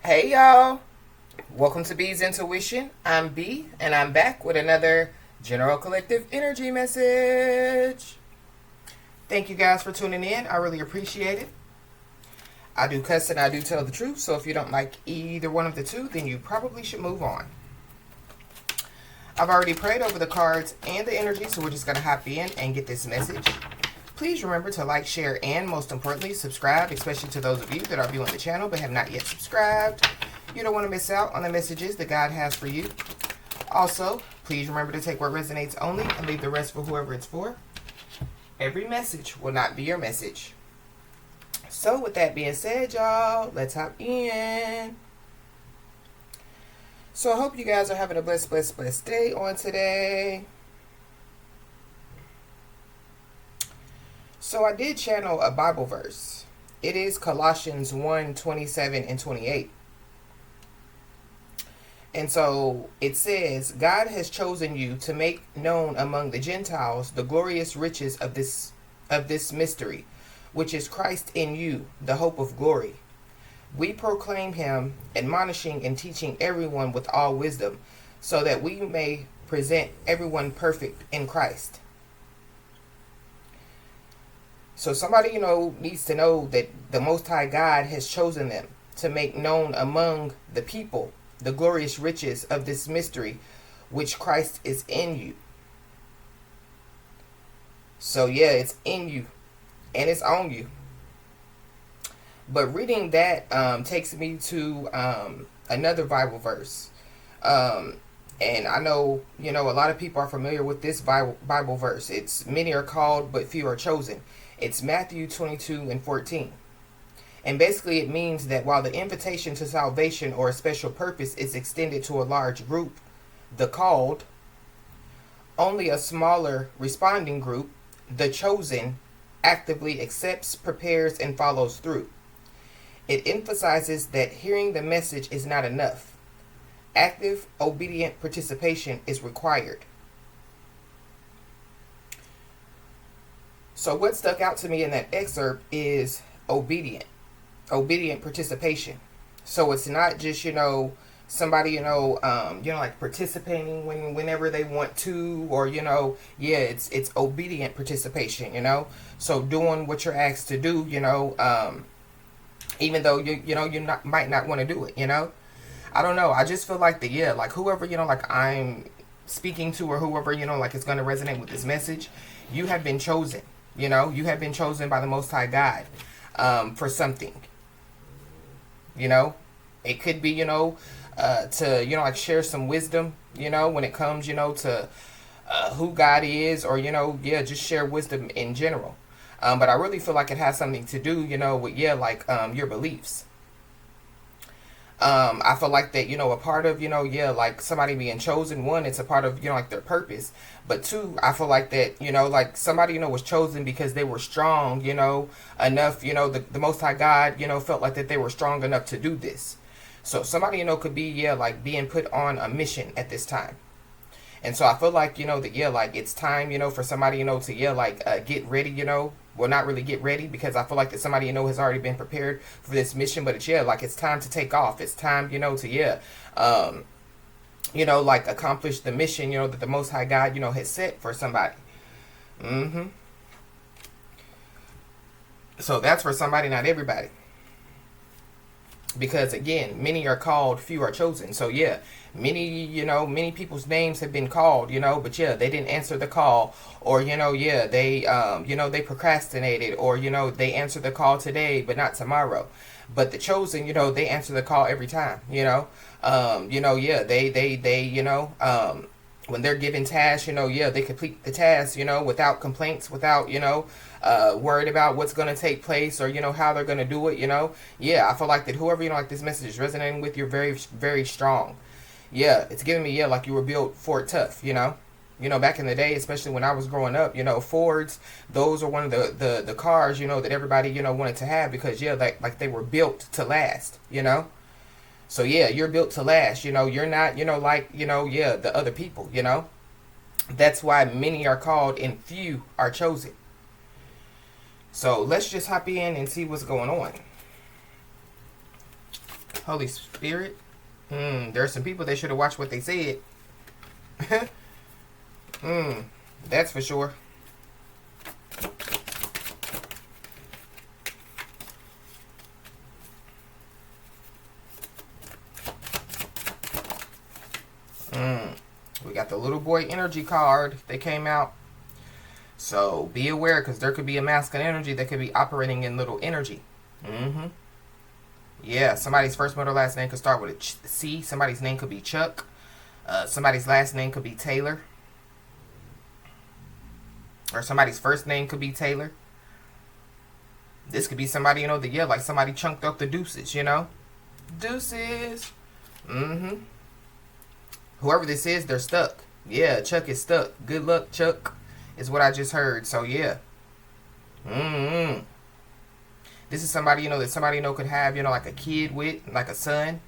Hey y'all, welcome to B's Intuition. I'm B and I'm back with another General Collective Energy message. Thank you guys for tuning in. I really appreciate it. I do cuss and I do tell the truth, so if you don't like either one of the two, then you probably should move on. I've already prayed over the cards and the energy, so we're just going to hop in and get this message. Please remember to like, share, and most importantly, subscribe, especially to those of you that are viewing the channel but have not yet subscribed. You don't want to miss out on the messages that God has for you. Also, please remember to take what resonates only and leave the rest for whoever it's for. Every message will not be your message. So with that being said, y'all, let's hop in. So I hope you guys are having a blessed day on today. So I did channel a Bible verse. It is Colossians 1:27 and 28. And so it says, God has chosen you to make known among the Gentiles the glorious riches of this mystery, which is Christ in you, the hope of glory. We proclaim him, admonishing and teaching everyone with all wisdom, so that we may present everyone perfect in Christ. So somebody, needs to know that the Most High God has chosen them to make known among the people the glorious riches of this mystery, which Christ is in you. So yeah, it's in you and it's on you. But reading that takes me to another Bible verse. And I know, a lot of people are familiar with this Bible verse. It's many are called, but few are chosen. It's Matthew 22 and 14. And basically it means that while the invitation to salvation or a special purpose is extended to a large group, the called, only a smaller responding group, the chosen, actively accepts, prepares, and follows through. It emphasizes that hearing the message is not enough. Active, obedient participation is required. So what stuck out to me in that excerpt is obedient participation. So it's not just, somebody, like participating whenever they want to, or, it's obedient participation, So doing what you're asked to do, even though might not want to do it, I don't know. I just feel like whoever, I'm speaking to, or whoever, is going to resonate with this message, you have been chosen. You have been chosen by the Most High God for something. It could be, to, share some wisdom, when it comes, to who God is, or, just share wisdom in general. But I really feel like it has something to do, with, your beliefs. I feel like that, a part of, somebody being chosen, one, it's a part of, their purpose. But two, I feel like that, somebody, was chosen because they were strong, enough, the Most High God, felt like that they were strong enough to do this. So somebody, could be, being put on a mission at this time. And so I feel like, that, it's time, for somebody, to, get ready, well, not really get ready, because I feel like that somebody, has already been prepared for this mission, but it's, it's time to take off. It's time, to, accomplish the mission, that the Most High God, has set for somebody. So that's for somebody, not everybody. Because again, many are called, few are chosen. So yeah, many people's names have been called, but they didn't answer the call, or, they procrastinated, or, they answered the call today, but not tomorrow. But the chosen, they answer the call every time, when they're given tasks, they complete the task, without complaints, without, worried about what's going to take place, or, how they're going to do it, I feel like that whoever, this message is resonating with, you're very, very strong. It's giving me, you were built Ford tough, back in the day, especially when I was growing up, Fords, those are one of the cars, that everybody, wanted to have, because, they were built to last, So you're built to last, you're not, the other people, That's why many are called and few are chosen. So let's just hop in and see what's going on. Holy Spirit. There's some people that should have watched what they said. That's for sure. We got the little boy energy card that came out. So be aware, because there could be a masculine energy that could be operating in little energy. Yeah, somebody's first, middle, last name could start with a C. Somebody's name could be Chuck. Somebody's last name could be Taylor. Or somebody's first name could be Taylor. This could be somebody, you know, that, yeah, like somebody chunked up the deuces, you know? Deuces. Whoever this is, they're stuck. Yeah, Chuck is stuck. Good luck, Chuck, is what I just heard. So, yeah. This is somebody, you know, that somebody, you know, could have, you know, like a kid with, like a son.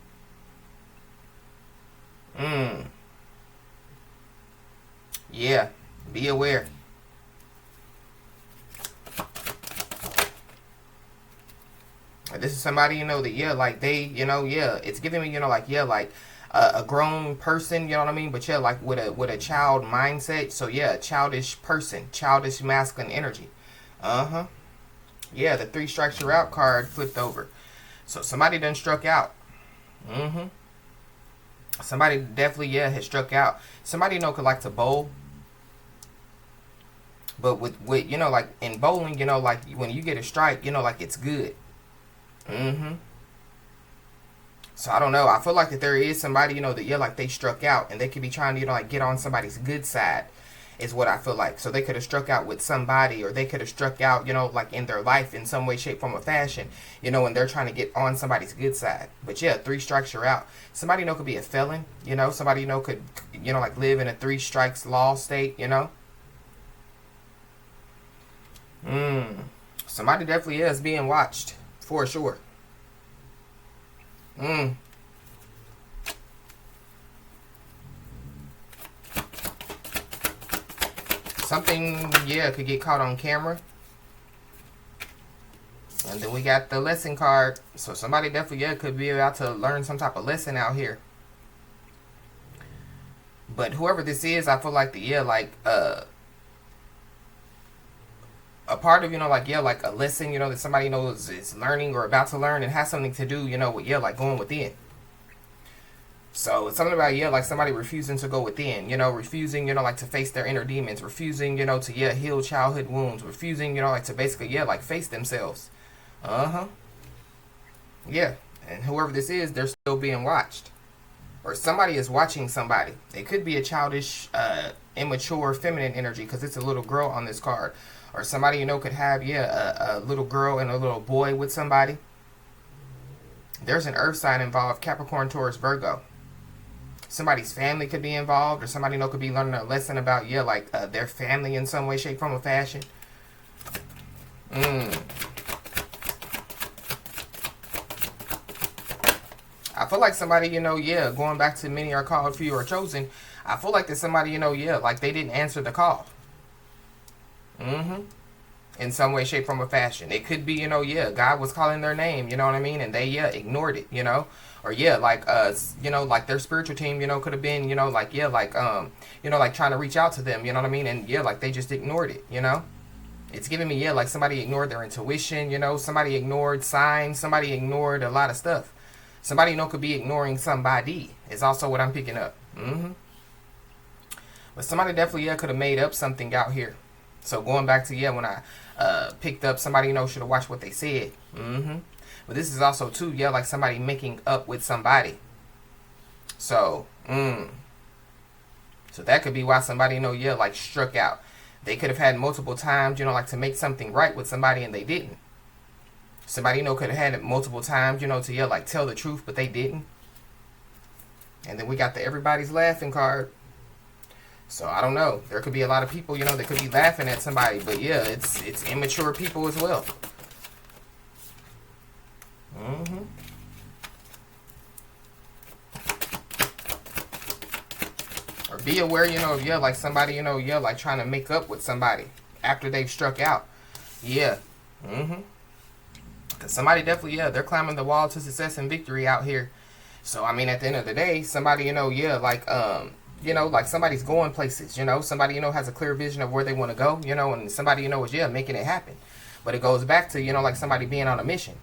Yeah, be aware. This is somebody, you know, that, yeah, like they, you know, yeah, it's giving me, you know, like, yeah, like a grown person, you know what I mean? But yeah, like with a child mindset. So yeah, childish person, childish masculine energy. Yeah, the 3 strikes you're out card flipped over. So somebody done struck out. Somebody definitely, yeah, has struck out. Somebody, you know, could like to bowl. But with you know, like in bowling, you know, like when you get a strike, you know, like it's good. So I don't know. I feel like that there is somebody, you know, that, yeah, like they struck out, and they could be trying to, you know, like get on somebody's good side, is what I feel like. So they could have struck out with somebody, or they could have struck out, you know, like in their life in some way, shape, form, or fashion, you know, and they're trying to get on somebody's good side. But yeah, 3 strikes you're out. Somebody, you know, could be a felon, you know. Somebody, you know, could, you know, like live in a 3 strikes law state, you know. Somebody definitely is being watched, for sure. Something, yeah, could get caught on camera. And then we got the lesson card. So somebody definitely, yeah, could be about to learn some type of lesson out here. But whoever this is, I feel like the, yeah, like a part of, you know, like, yeah, like a lesson, you know, that somebody knows is learning or about to learn, and has something to do, you know, with, yeah, like going within. So it's something about, yeah, like somebody refusing to go within, you know, refusing, you know, like to face their inner demons, refusing, you know, to, yeah, heal childhood wounds, refusing, you know, like to basically, yeah, like face themselves. Yeah, and whoever this is, they're still being watched. Or somebody is watching somebody. It could be a childish, immature, feminine energy, because it's a little girl on this card. Or somebody, you know, could have, yeah, a little girl and a little boy with somebody. There's an earth sign involved, Capricorn, Taurus, Virgo. Somebody's family could be involved, or somebody, you know, could be learning a lesson about, yeah, like their family in some way, shape, form, or fashion. I feel like somebody, you know, yeah, going back to many are called, few are chosen. I feel like there's somebody, you know, yeah, like they didn't answer the call. In some way, shape, form, or fashion. It could be, you know, yeah, God was calling their name, you know what I mean? And they, yeah, ignored it, you know? Or, yeah, like, you know, like their spiritual team, you know, could have been, you know, like, yeah, like, you know, like trying to reach out to them, you know what I mean? And, yeah, like they just ignored it, you know? It's giving me, yeah, like somebody ignored their intuition, you know? Somebody ignored signs. Somebody ignored a lot of stuff. Somebody, you know, could be ignoring somebody is also what I'm picking up. But somebody definitely, yeah, could have made up something out here. So going back to, yeah, when I picked up, somebody, you know, should have watched what they said. But this is also, too, yeah, like somebody making up with somebody. So, so that could be why somebody, you know, yeah, like struck out. They could have had multiple times, you know, like to make something right with somebody, and they didn't. Somebody, you know, could have had it multiple times, you know, to, yeah, like tell the truth, but they didn't. And then we got the everybody's laughing card. So I don't know. There could be a lot of people, you know, that could be laughing at somebody, but yeah, it's immature people as well. Or be aware, you know, yeah, like somebody, you know, yeah, like trying to make up with somebody after they've struck out. Yeah. Because somebody definitely, yeah, they're climbing the wall to success and victory out here. So, I mean, at the end of the day, somebody, yeah, like somebody's going places, somebody, has a clear vision of where they want to go, and somebody, is, yeah, making it happen. But it goes back to, like somebody being on a mission.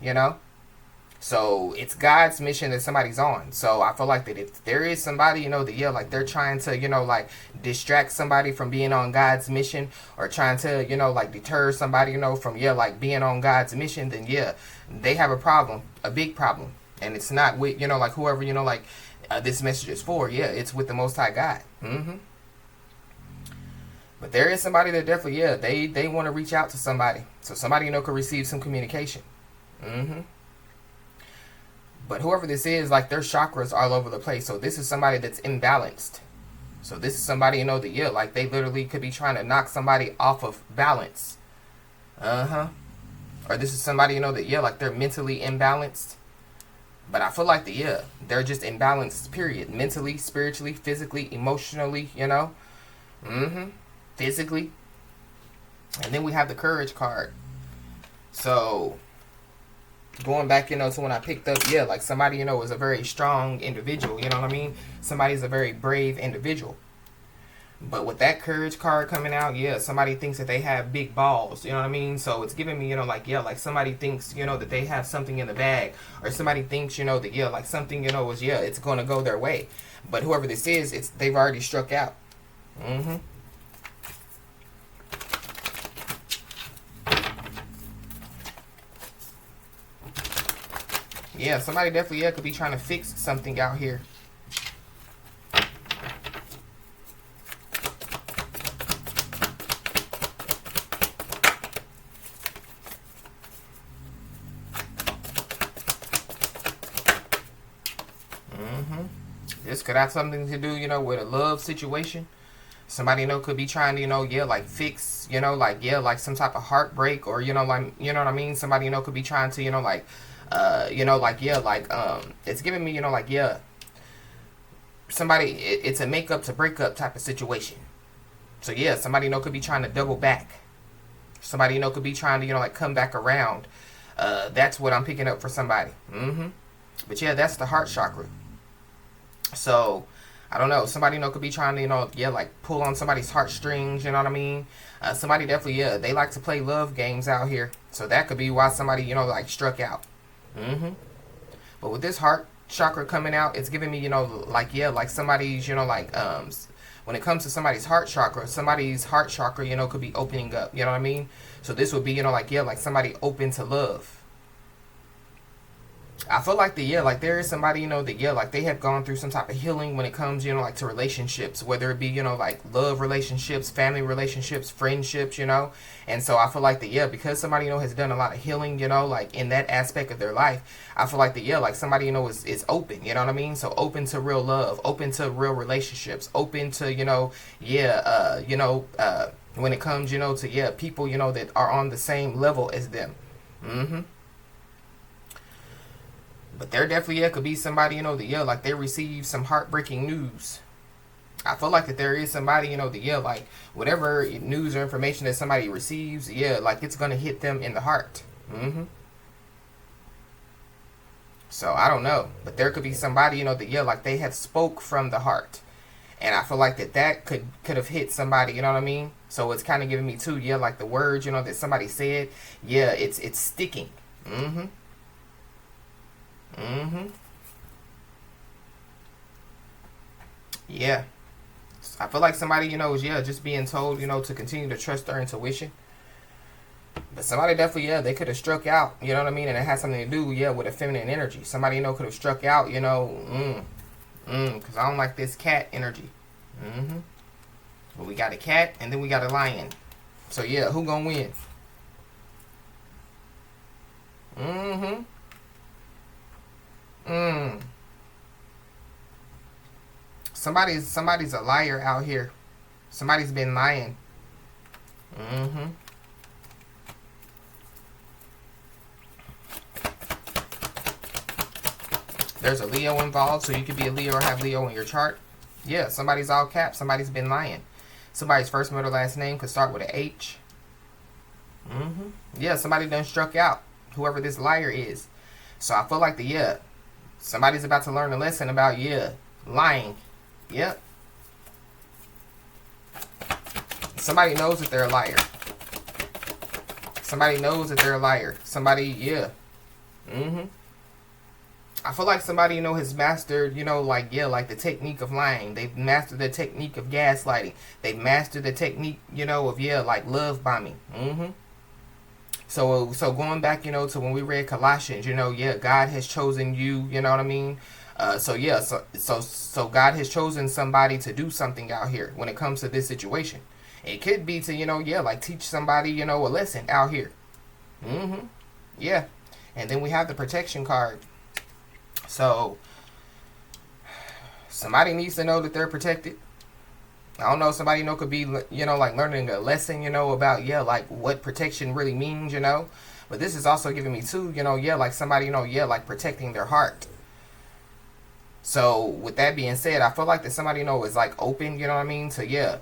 So it's God's mission that somebody's on. So I feel like that if there is somebody, that, yeah, like they're trying to, like distract somebody from being on God's mission, or trying to, like deter somebody, from, yeah, like being on God's mission, then yeah, they have a problem, a big problem. And it's not with, like whoever, this message is for. Yeah, it's with the Most High God. But there is somebody that definitely, yeah, they want to reach out to somebody. So somebody, could receive some communication. But whoever this is, like their chakras all over the place. So this is somebody that's imbalanced. So this is somebody, that, yeah, like they literally could be trying to knock somebody off of balance. Or this is somebody, that, yeah, like they're mentally imbalanced. But I feel like they're just imbalanced, period. Mentally, spiritually, physically, emotionally, Physically. And then we have the Courage card. So going back, to when I picked up, yeah, like somebody, is a very strong individual, you know what I mean? Somebody's a very brave individual. But with that Courage card coming out, yeah, somebody thinks that they have big balls, you know what I mean? So it's giving me, like, yeah, like somebody thinks, that they have something in the bag. Or somebody thinks, that, yeah, like something, is, yeah, it's going to go their way. But whoever this is, they've already struck out. Yeah, somebody definitely, yeah, could be trying to fix something out here. This could have something to do, with a love situation. Somebody, could be trying to, yeah, like fix, like, yeah, like some type of heartbreak, or, like, you know what I mean? Somebody, could be trying to, like, like, yeah, like, it's giving me, like, yeah, somebody, it's a make up to break up type of situation. So, yeah, somebody, could be trying to double back. Somebody, could be trying to, like, come back around. That's what I'm picking up for somebody. But, yeah, that's the heart chakra. So, I don't know. Somebody, could be trying to, yeah, like, pull on somebody's heartstrings, you know what I mean? Somebody definitely, yeah, they like to play love games out here. So, that could be why somebody, like, struck out. But with this heart chakra coming out, it's giving me, like, yeah, like somebody's, like, when it comes to somebody's heart chakra, could be opening up, you know what I mean? So this would be, like, yeah, like somebody open to love. I feel like like there is somebody, that, yeah, like they have gone through some type of healing when it comes, like to relationships, whether it be, like love relationships, family relationships, friendships, and so I feel like that, because somebody, has done a lot of healing, like in that aspect of their life, I feel like that, like somebody, is open, you know what I mean? So open to real love, open to real relationships, open to, when it comes, to, people, that are on the same level as them. But there definitely, could be somebody, that, like they receive some heartbreaking news. I feel like that there is somebody, that, like whatever news or information that somebody receives, like it's going to hit them in the heart. So I don't know. But there could be somebody, that, like they have spoke from the heart. And I feel like that could have hit somebody, you know what I mean? So it's kind of giving me too, like the words, that somebody said, it's sticking. Yeah. I feel like somebody, is, just being told, to continue to trust their intuition. But somebody definitely, they could have struck out, you know what I mean? And it has something to do, with a feminine energy. Somebody, could have struck out, because I don't like this cat energy. But we got a cat, and then we got a lion. So, yeah, who gonna win? Somebody's a liar out here. Somebody's been lying. There's a Leo involved, so you could be a Leo or have Leo in your chart. Yeah, somebody's all caps. Somebody's been lying. Somebody's first, middle, last name could start with an H. Yeah, somebody done struck out. whoever this liar is. So I feel like somebody's about to learn a lesson about, lying. Yep. Somebody knows that they're a liar. Somebody knows that they're a liar. Somebody, I feel like somebody, has mastered, like the technique of lying. They've mastered the technique of gaslighting. They've mastered the technique, of, like love bombing. So going back, to when we read Colossians, God has chosen you, you know what I mean? So God has chosen somebody to do something out here when it comes to this situation. It could be to, like teach somebody, a lesson out here. Yeah. And then we have the protection card. So somebody needs to know that they're protected. I don't know, somebody, could be, like learning a lesson, about, like what protection really means, But this is also giving me too, like somebody, like protecting their heart. So with that being said, I feel like that somebody, is like open, you know what I mean, to,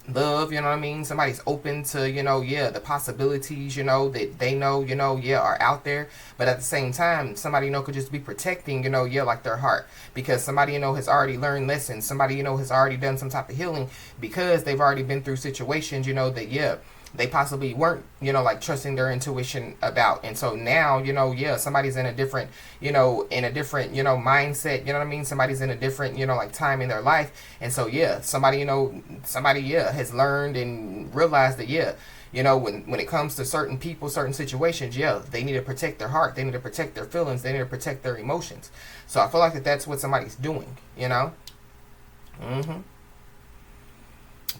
love, you know what I mean? Somebody's open to, the possibilities, that they know, are out there. But at the same time, somebody, could just be protecting, like their heart. Because somebody, has already learned lessons. Somebody, has already done some type of healing because they've already been through situations, that, they possibly weren't, like trusting their intuition about. And so now, somebody's in a different, mindset, you know what I mean? Somebody's in a different, like time in their life. And so, somebody, has learned and realized that, when it comes to certain people, certain situations, they need to protect their heart. They need to protect their feelings. They need to protect their emotions. So I feel like that's what somebody's doing,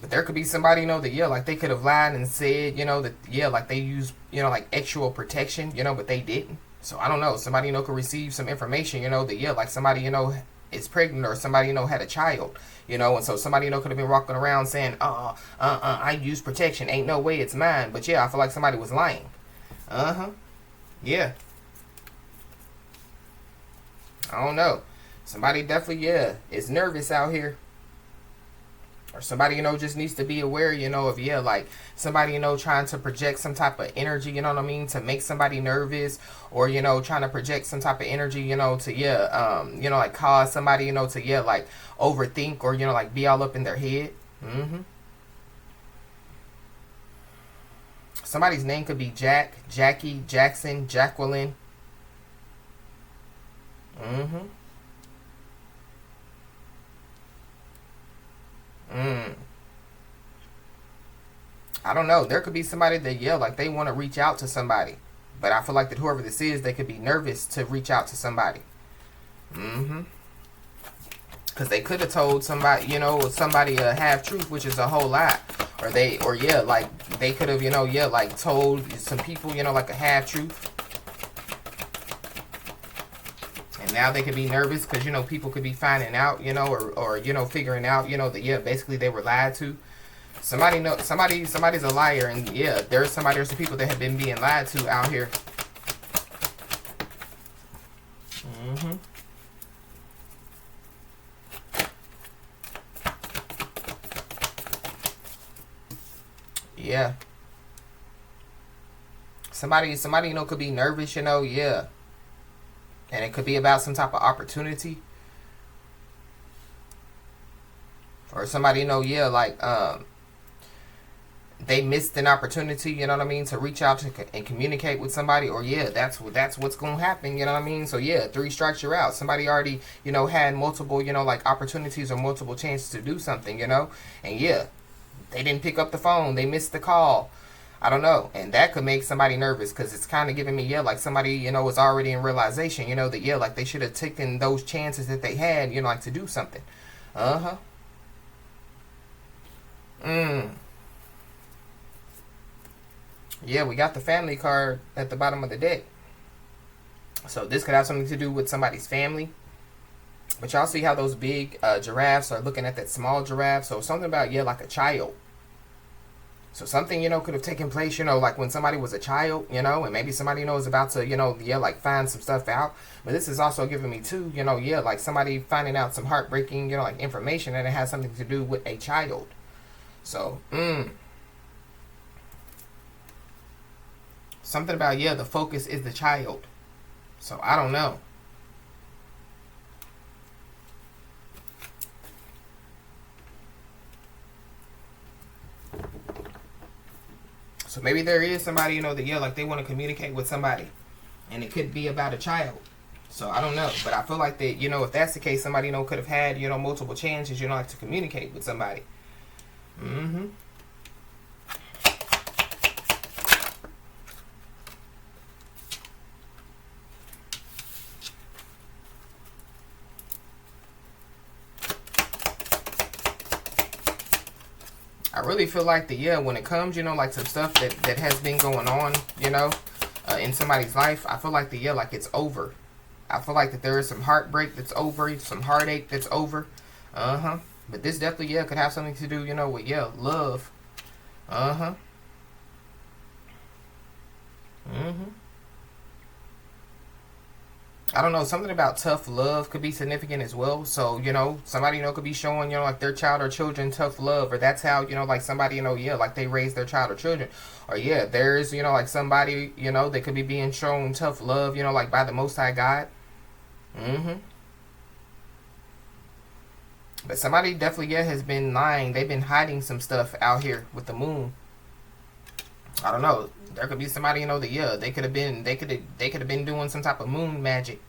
But there could be somebody, that, like they could have lied and said, that, like they use, like actual protection, but they didn't. So I don't know. Somebody, could receive some information, that, like somebody, is pregnant or somebody, had a child, and so somebody, could have been walking around saying, I use protection. Ain't no way it's mine. But I feel like somebody was lying. Yeah. I don't know. Somebody definitely, is nervous out here. Or somebody, just needs to be aware, of, like somebody, trying to project some type of energy, you know what I mean, to make somebody nervous, or, trying to project some type of energy, to, like cause somebody, to, like overthink or, like be all up in their head. Somebody's name could be Jack, Jackie, Jackson, Jacqueline. I don't know. There could be somebody that, like they want to reach out to somebody. But I feel like that whoever this is, they could be nervous to reach out to somebody. Because they could have told somebody, somebody a half truth, which is a whole lot. Or like they could have, like told some people, like a half truth. And now they could be nervous because, people could be finding out, or figuring out, that, basically they were lied to. Somebody's a liar, and there's some people that have been being lied to out here. Yeah. Somebody, could be nervous, And it could be about some type of opportunity. Or somebody, like, they missed an opportunity, you know what I mean, to reach out to and communicate with somebody. Or that's what's gonna happen, you know what I mean. So 3 strikes you're out. Somebody already, had multiple, like opportunities or multiple chances to do something, and they didn't pick up the phone, they missed the call. I don't know, and that could make somebody nervous because it's kind of giving me like somebody was already in realization, that like they should have taken those chances that they had, like to do something. Yeah, we got the family card at the bottom of the deck. So this could have something to do with somebody's family. But y'all see how those big giraffes are looking at that small giraffe. So something about, like a child. So something, could have taken place, like when somebody was a child, and maybe somebody, is about to, like find some stuff out. But this is also giving me too, like somebody finding out some heartbreaking, like information, and it has something to do with a child. So, Something about, yeah, the focus is the child. So I don't know. So maybe there is somebody, that, yeah, like they want to communicate with somebody. And it could be about a child. So I don't know. But I feel like that, if that's the case, somebody, could have had, multiple chances, like to communicate with somebody. Mm-hmm. I really feel like that, yeah, when it comes, like some stuff that has been going on, in somebody's life, I feel like that, yeah, like it's over. I feel like that there is some heartbreak that's over, some heartache that's over. Uh-huh. But this definitely, yeah, could have something to do, with, yeah, love. Uh-huh. Mm-hmm. I don't know, something about tough love could be significant as well. So, somebody, could be showing, like their child or children tough love, or that's how, like somebody, yeah, like they raise their child or children. Or, yeah, there's, like somebody, they could be being shown tough love, like by the Most High God. Mm-hmm. But somebody definitely, yeah, has been lying. They've been hiding some stuff out here with the moon. I don't know. There could be somebody, that, yeah, they could have been doing some type of moon magic.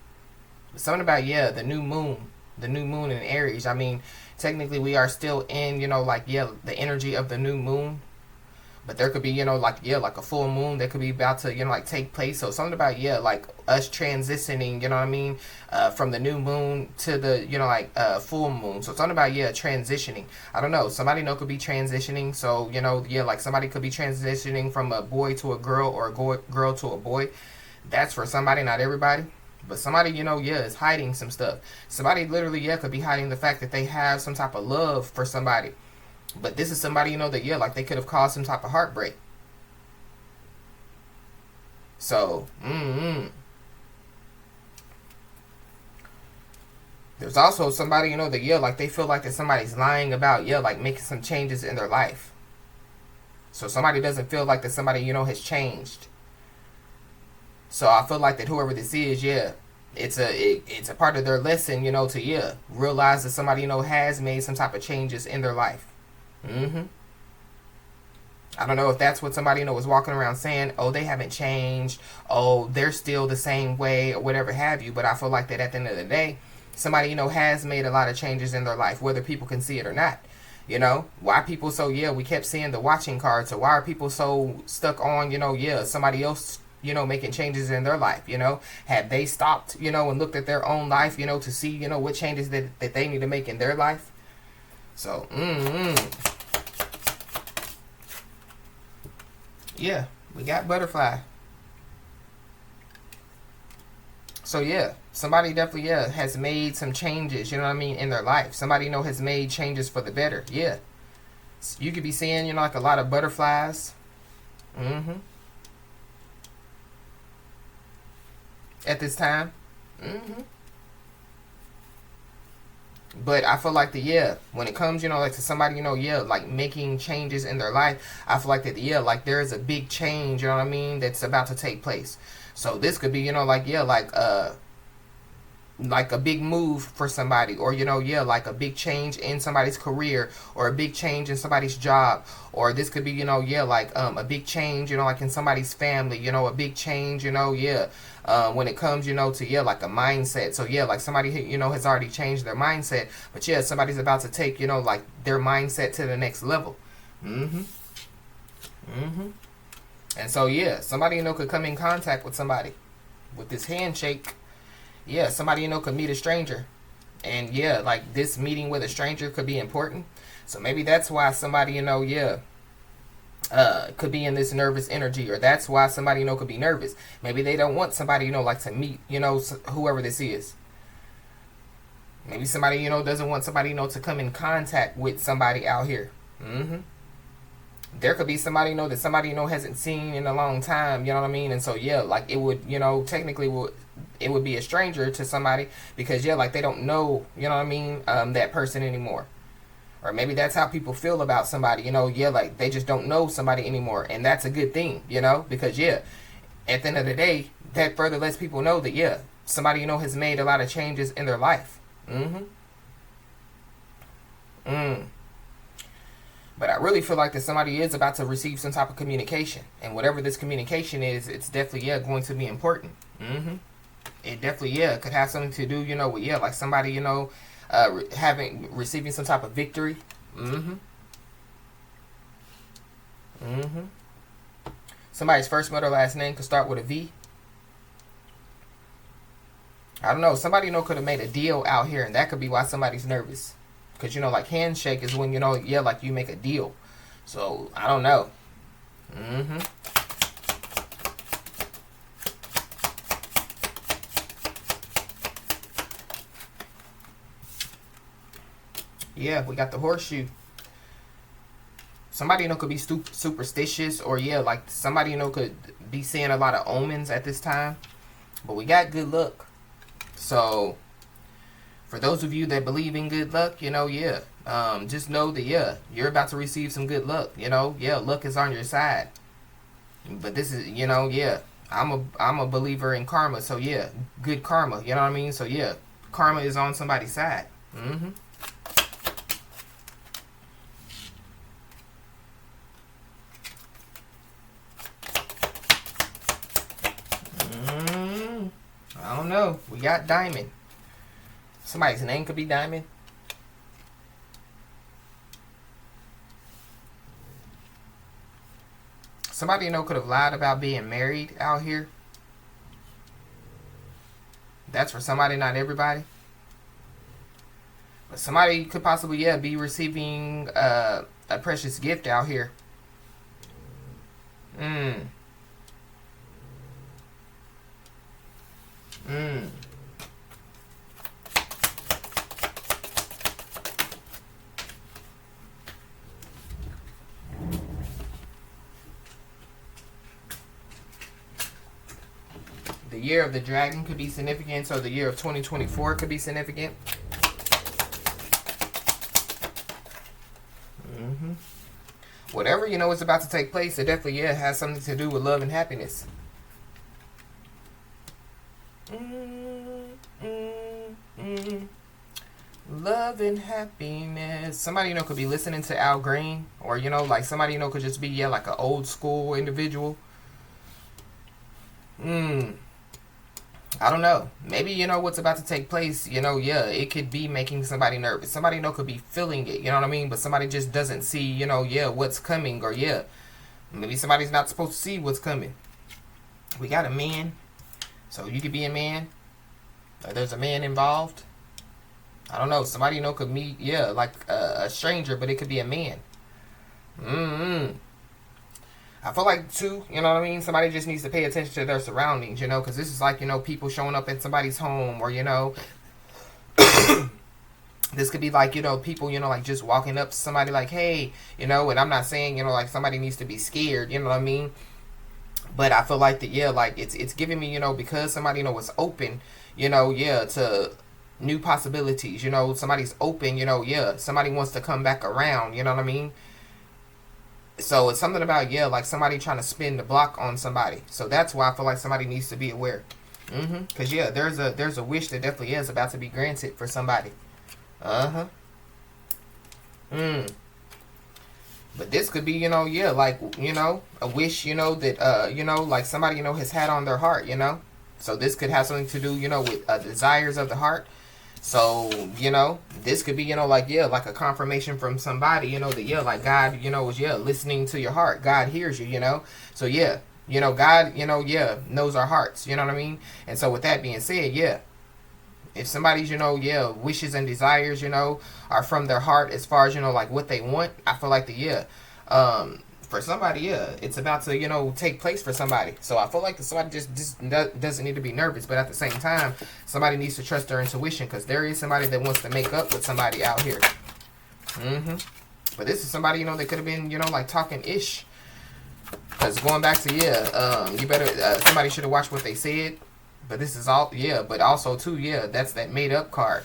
But something about, yeah, the new moon in Aries. I mean, technically we are still in, like, yeah, the energy of the new moon. But there could be, like, yeah, like a full moon that could be about to, like take place. So something about, yeah, like us transitioning, you know what I mean? From the new moon to the, like full moon. So something about, yeah, transitioning. I don't know. Somebody could be transitioning. So, yeah, like somebody could be transitioning from a boy to a girl, or a girl to a boy. That's for somebody, not everybody. But somebody, yeah, is hiding some stuff. Somebody literally, yeah, could be hiding the fact that they have some type of love for somebody. But this is somebody, that, yeah, like they could have caused some type of heartbreak. So, there's also somebody, that, yeah, like they feel like that somebody's lying about, yeah, like making some changes in their life. So somebody doesn't feel like that somebody, has changed. So I feel like that whoever this is, yeah, it's a part of their lesson, to, yeah, realize that somebody, has made some type of changes in their life. Mm-hmm. I don't know if that's what somebody, was walking around saying, oh, they haven't changed, oh, they're still the same way, or whatever have you. But I feel like that at the end of the day, somebody, has made a lot of changes in their life, whether people can see it or not. Why people so, yeah, we kept seeing the watching cards. So why are people so stuck on, yeah, somebody else, making changes in their life, Have they stopped, and looked at their own life, to see, what changes that they need to make in their life? So, yeah, we got butterfly. So, yeah, somebody definitely, yeah, has made some changes, in their life. Somebody, has made changes for the better. Yeah. You could be seeing, like a lot of butterflies. Mm-hmm. At this time. Mm-hmm. But I feel like when it comes, like to somebody, yeah, like making changes in their life, I feel like that, yeah, like there is a big change, you know what I mean, that's about to take place. So this could be, like, yeah, like a big move for somebody, or, yeah, like a big change in somebody's career, or a big change in somebody's job, or this could be, yeah, like a big change, like in somebody's family, a big change, yeah, when it comes, to, yeah, like a mindset. So, yeah, like somebody, has already changed their mindset, but, yeah, somebody's about to take, like their mindset to the next level. Mm-hmm. Mm-hmm. And so, yeah, somebody, could come in contact with somebody with this handshake. Yeah, somebody, could meet a stranger. And, yeah, like this meeting with a stranger could be important. So maybe that's why somebody, yeah, could be in this nervous energy, or that's why somebody, could be nervous. Maybe they don't want somebody, like to meet, whoever this is. Maybe somebody, doesn't want somebody, to come in contact with somebody out here. Mm-hmm. There could be somebody, that somebody, hasn't seen in a long time, you know what I mean? And so, yeah, like it would, technically it would be a stranger to somebody, because, yeah, like they don't know, you know what I mean, that person anymore. Or maybe that's how people feel about somebody, yeah, like they just don't know somebody anymore. And that's a good thing, because, yeah, at the end of the day, that further lets people know that, yeah, somebody, has made a lot of changes in their life. But I really feel like that somebody is about to receive some type of communication. And whatever this communication is, it's definitely, going to be important. It definitely, could have something to do, with, like somebody, receiving some type of victory. Somebody's first, middle, last name could start with a V. I don't know. Somebody, could have made a deal out here, and that could be why somebody's nervous. Because, like, handshake is when, like you make a deal. So, I don't know. Yeah, we got the horseshoe. Somebody, could be superstitious. Or, like, somebody, could be seeing a lot of omens at this time. But we got good luck. So, for those of you that believe in good luck, just know that, you're about to receive some good luck. Luck is on your side. But this is, I'm a believer in karma. So, good karma. You know what I mean? So, karma is on somebody's side. I don't know. We got Diamond. Somebody's name could be Diamond. Somebody, could have lied about being married out here. That's for somebody, not everybody. But somebody could possibly, be receiving a precious gift out here. The year of the dragon could be significant, so the year of 2024 could be significant. Whatever, is about to take place, it definitely, has something to do with love and happiness. Love and happiness. Somebody, could be listening to Al Green. Or, like somebody, could just be, like an old school individual. I don't know. Maybe, what's about to take place, it could be making somebody nervous. Somebody, could be feeling it, you know what I mean? But somebody just doesn't see, what's coming. Or, maybe somebody's not supposed to see what's coming. We got a man. So, you could be a man. Or there's a man involved. I don't know. Somebody, could meet, like a stranger, but it could be a man. I feel like, too, you know what I mean? Somebody just needs to pay attention to their surroundings, because this is like, people showing up at somebody's home or, this could be like, people, like just walking up to somebody like, hey, and I'm not saying, like somebody needs to be scared, you know what I mean? But I feel like that, like it's giving me, because somebody, was open, to new possibilities, somebody's open, somebody wants to come back around, you know what I mean? So it's something about, like somebody trying to spin the block on somebody. So that's why I feel like somebody needs to be aware. Because, there's a wish that definitely is about to be granted for somebody. But this could be, like, a wish, that, like somebody, has had on their heart, So this could have something to do, with desires of the heart. So, this could be, like, like a confirmation from somebody, that, like God, is, listening to your heart. God hears you, So, God, knows our hearts, you know what I mean? And so with that being said, if somebody's, wishes and desires, are from their heart as far as, like what they want, I feel like for somebody, it's about to, take place for somebody. So I feel like somebody just doesn't need to be nervous, but at the same time, somebody needs to trust their intuition because there is somebody that wants to make up with somebody out here. But this is somebody, that could have been, like talking ish. Because going back to, you better, somebody should have watched what they said. But this is all, but also too, that's that made up card.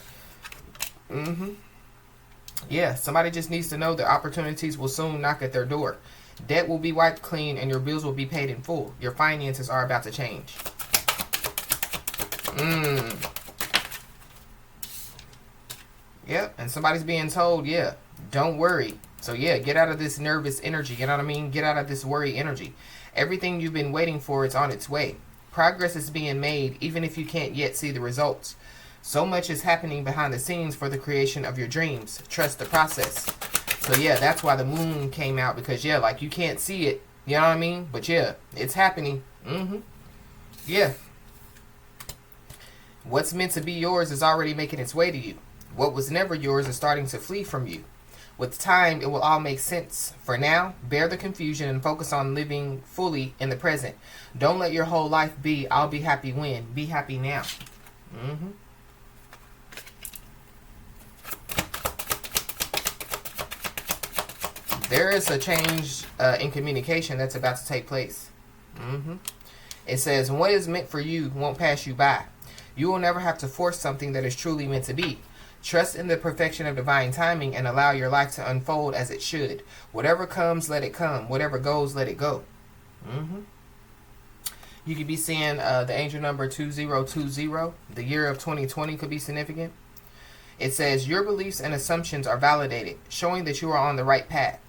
Somebody just needs to know that opportunities will soon knock at their door. Debt will be wiped clean and your bills will be paid in full. Your finances are about to change. Yep, and somebody's being told, yeah, don't worry. So yeah, get out of this nervous energy, you know what I mean? Get out of this worry energy. Everything you've been waiting for is on its way. Progress is being made even if you can't yet see the results. So much is happening behind the scenes for the creation of your dreams. Trust the process. So yeah, that's why the moon came out, because yeah, like you can't see it, you know what I mean? But yeah, it's happening. Yeah. What's meant to be yours is already making its way to you. What was never yours is starting to flee from you. With time, it will all make sense. For now, bear the confusion and focus on living fully in the present. Don't let your whole life be, I'll be happy when. Be happy now. There is a change in communication that's about to take place. It says, what is meant for you won't pass you by. You will never have to force something that is truly meant to be. Trust in the perfection of divine timing and allow your life to unfold as it should. Whatever comes, let it come. Whatever goes, let it go. You could be seeing the angel number 2020. The year of 2020 could be significant. It says, your beliefs and assumptions are validated, showing that you are on the right path.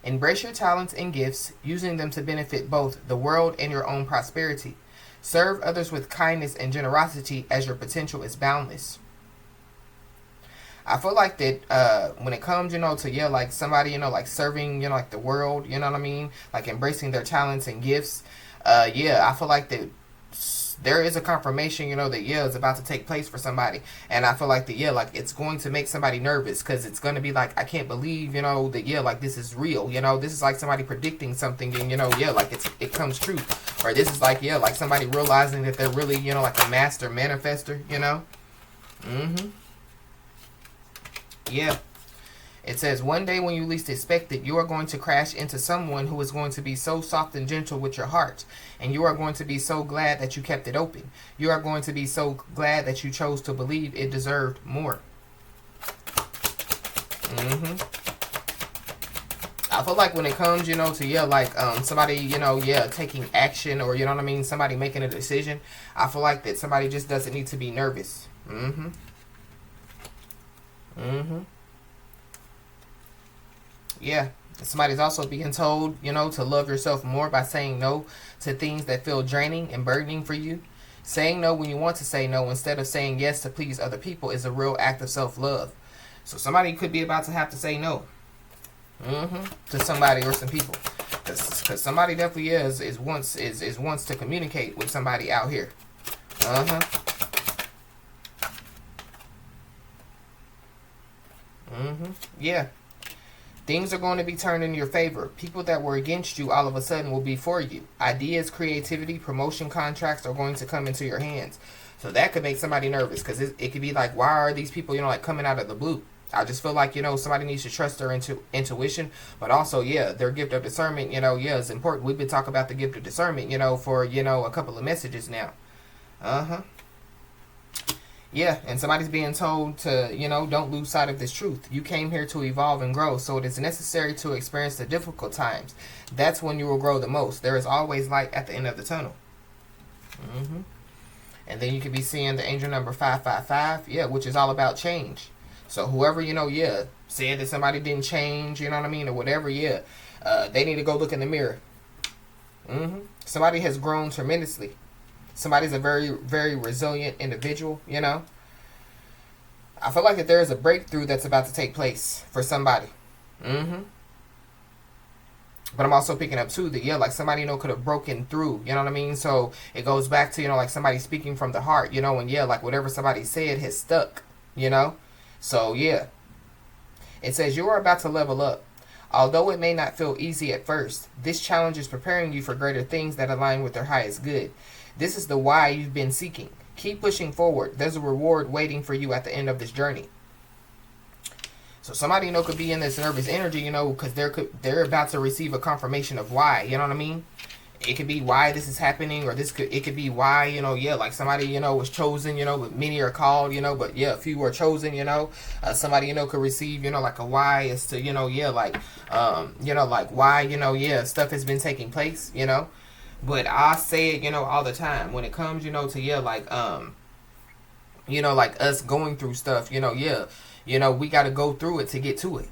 Embrace your talents and gifts, using them to benefit both the world and your own prosperity. Serve others with kindness and generosity, as your potential is boundless. I feel like that when it comes, to, yeah, like somebody, like serving, like the world, you know what I mean? Like embracing their talents and gifts. Yeah, I feel like that there is a confirmation, that, yeah, it's about to take place for somebody. And I feel like that, yeah, like it's going to make somebody nervous, because it's going to be like, I can't believe, that, yeah, like this is real. This is like somebody predicting something and, yeah, like it comes true. Or this is like, yeah, like somebody realizing that they're really, like a master manifester, Yeah. It says, one day when you least expect it, you are going to crash into someone who is going to be so soft and gentle with your heart. And you are going to be so glad that you kept it open. You are going to be so glad that you chose to believe it deserved more. I feel like when it comes, to, yeah, like somebody, yeah, taking action, or, you know what I mean, somebody making a decision, I feel like that somebody just doesn't need to be nervous. Yeah. Somebody's also being told, to love yourself more by saying no to things that feel draining and burdening for you. Saying no when you want to say no instead of saying yes to please other people is a real act of self-love. So somebody could be about to have to say no to somebody or some people. Because somebody definitely is wants to communicate with somebody out here. Yeah. Things are going to be turned in your favor. People that were against you all of a sudden will be for you. Ideas, creativity, promotion contracts are going to come into your hands. So that could make somebody nervous, because it could be like, why are these people, like coming out of the blue? I just feel like, somebody needs to trust their intuition, but also, yeah, their gift of discernment, yeah, is important. We've been talking about the gift of discernment, for, a couple of messages now. Yeah, and somebody's being told to, don't lose sight of this truth. You came here to evolve and grow, so it is necessary to experience the difficult times. That's when you will grow the most. There is always light at the end of the tunnel. And then you could be seeing the angel number 555, yeah, which is all about change. So whoever, yeah, said that somebody didn't change, you know what I mean, or whatever, yeah, they need to go look in the mirror. Somebody has grown tremendously. Somebody's a very, very resilient individual, I feel like that there is a breakthrough that's about to take place for somebody. But I'm also picking up too that, yeah, like somebody, could have broken through, you know what I mean? So it goes back to, like somebody speaking from the heart, and yeah, like whatever somebody said has stuck, So yeah. It says you are about to level up. Although it may not feel easy at first, this challenge is preparing you for greater things that align with their highest good. This is the why you've been seeking. Keep pushing forward. There's a reward waiting for you at the end of this journey. So somebody, could be in this nervous energy, because they're about to receive a confirmation of why, you know what I mean? it could be why this is happening, or it could be why, yeah, like somebody, was chosen, but many are called, but yeah, few are chosen, somebody, could receive, like a why as to, yeah, like, like why, yeah, stuff has been taking place, but I say it, all the time when it comes, to, yeah, like, like us going through stuff, yeah, we got to go through it to get to it.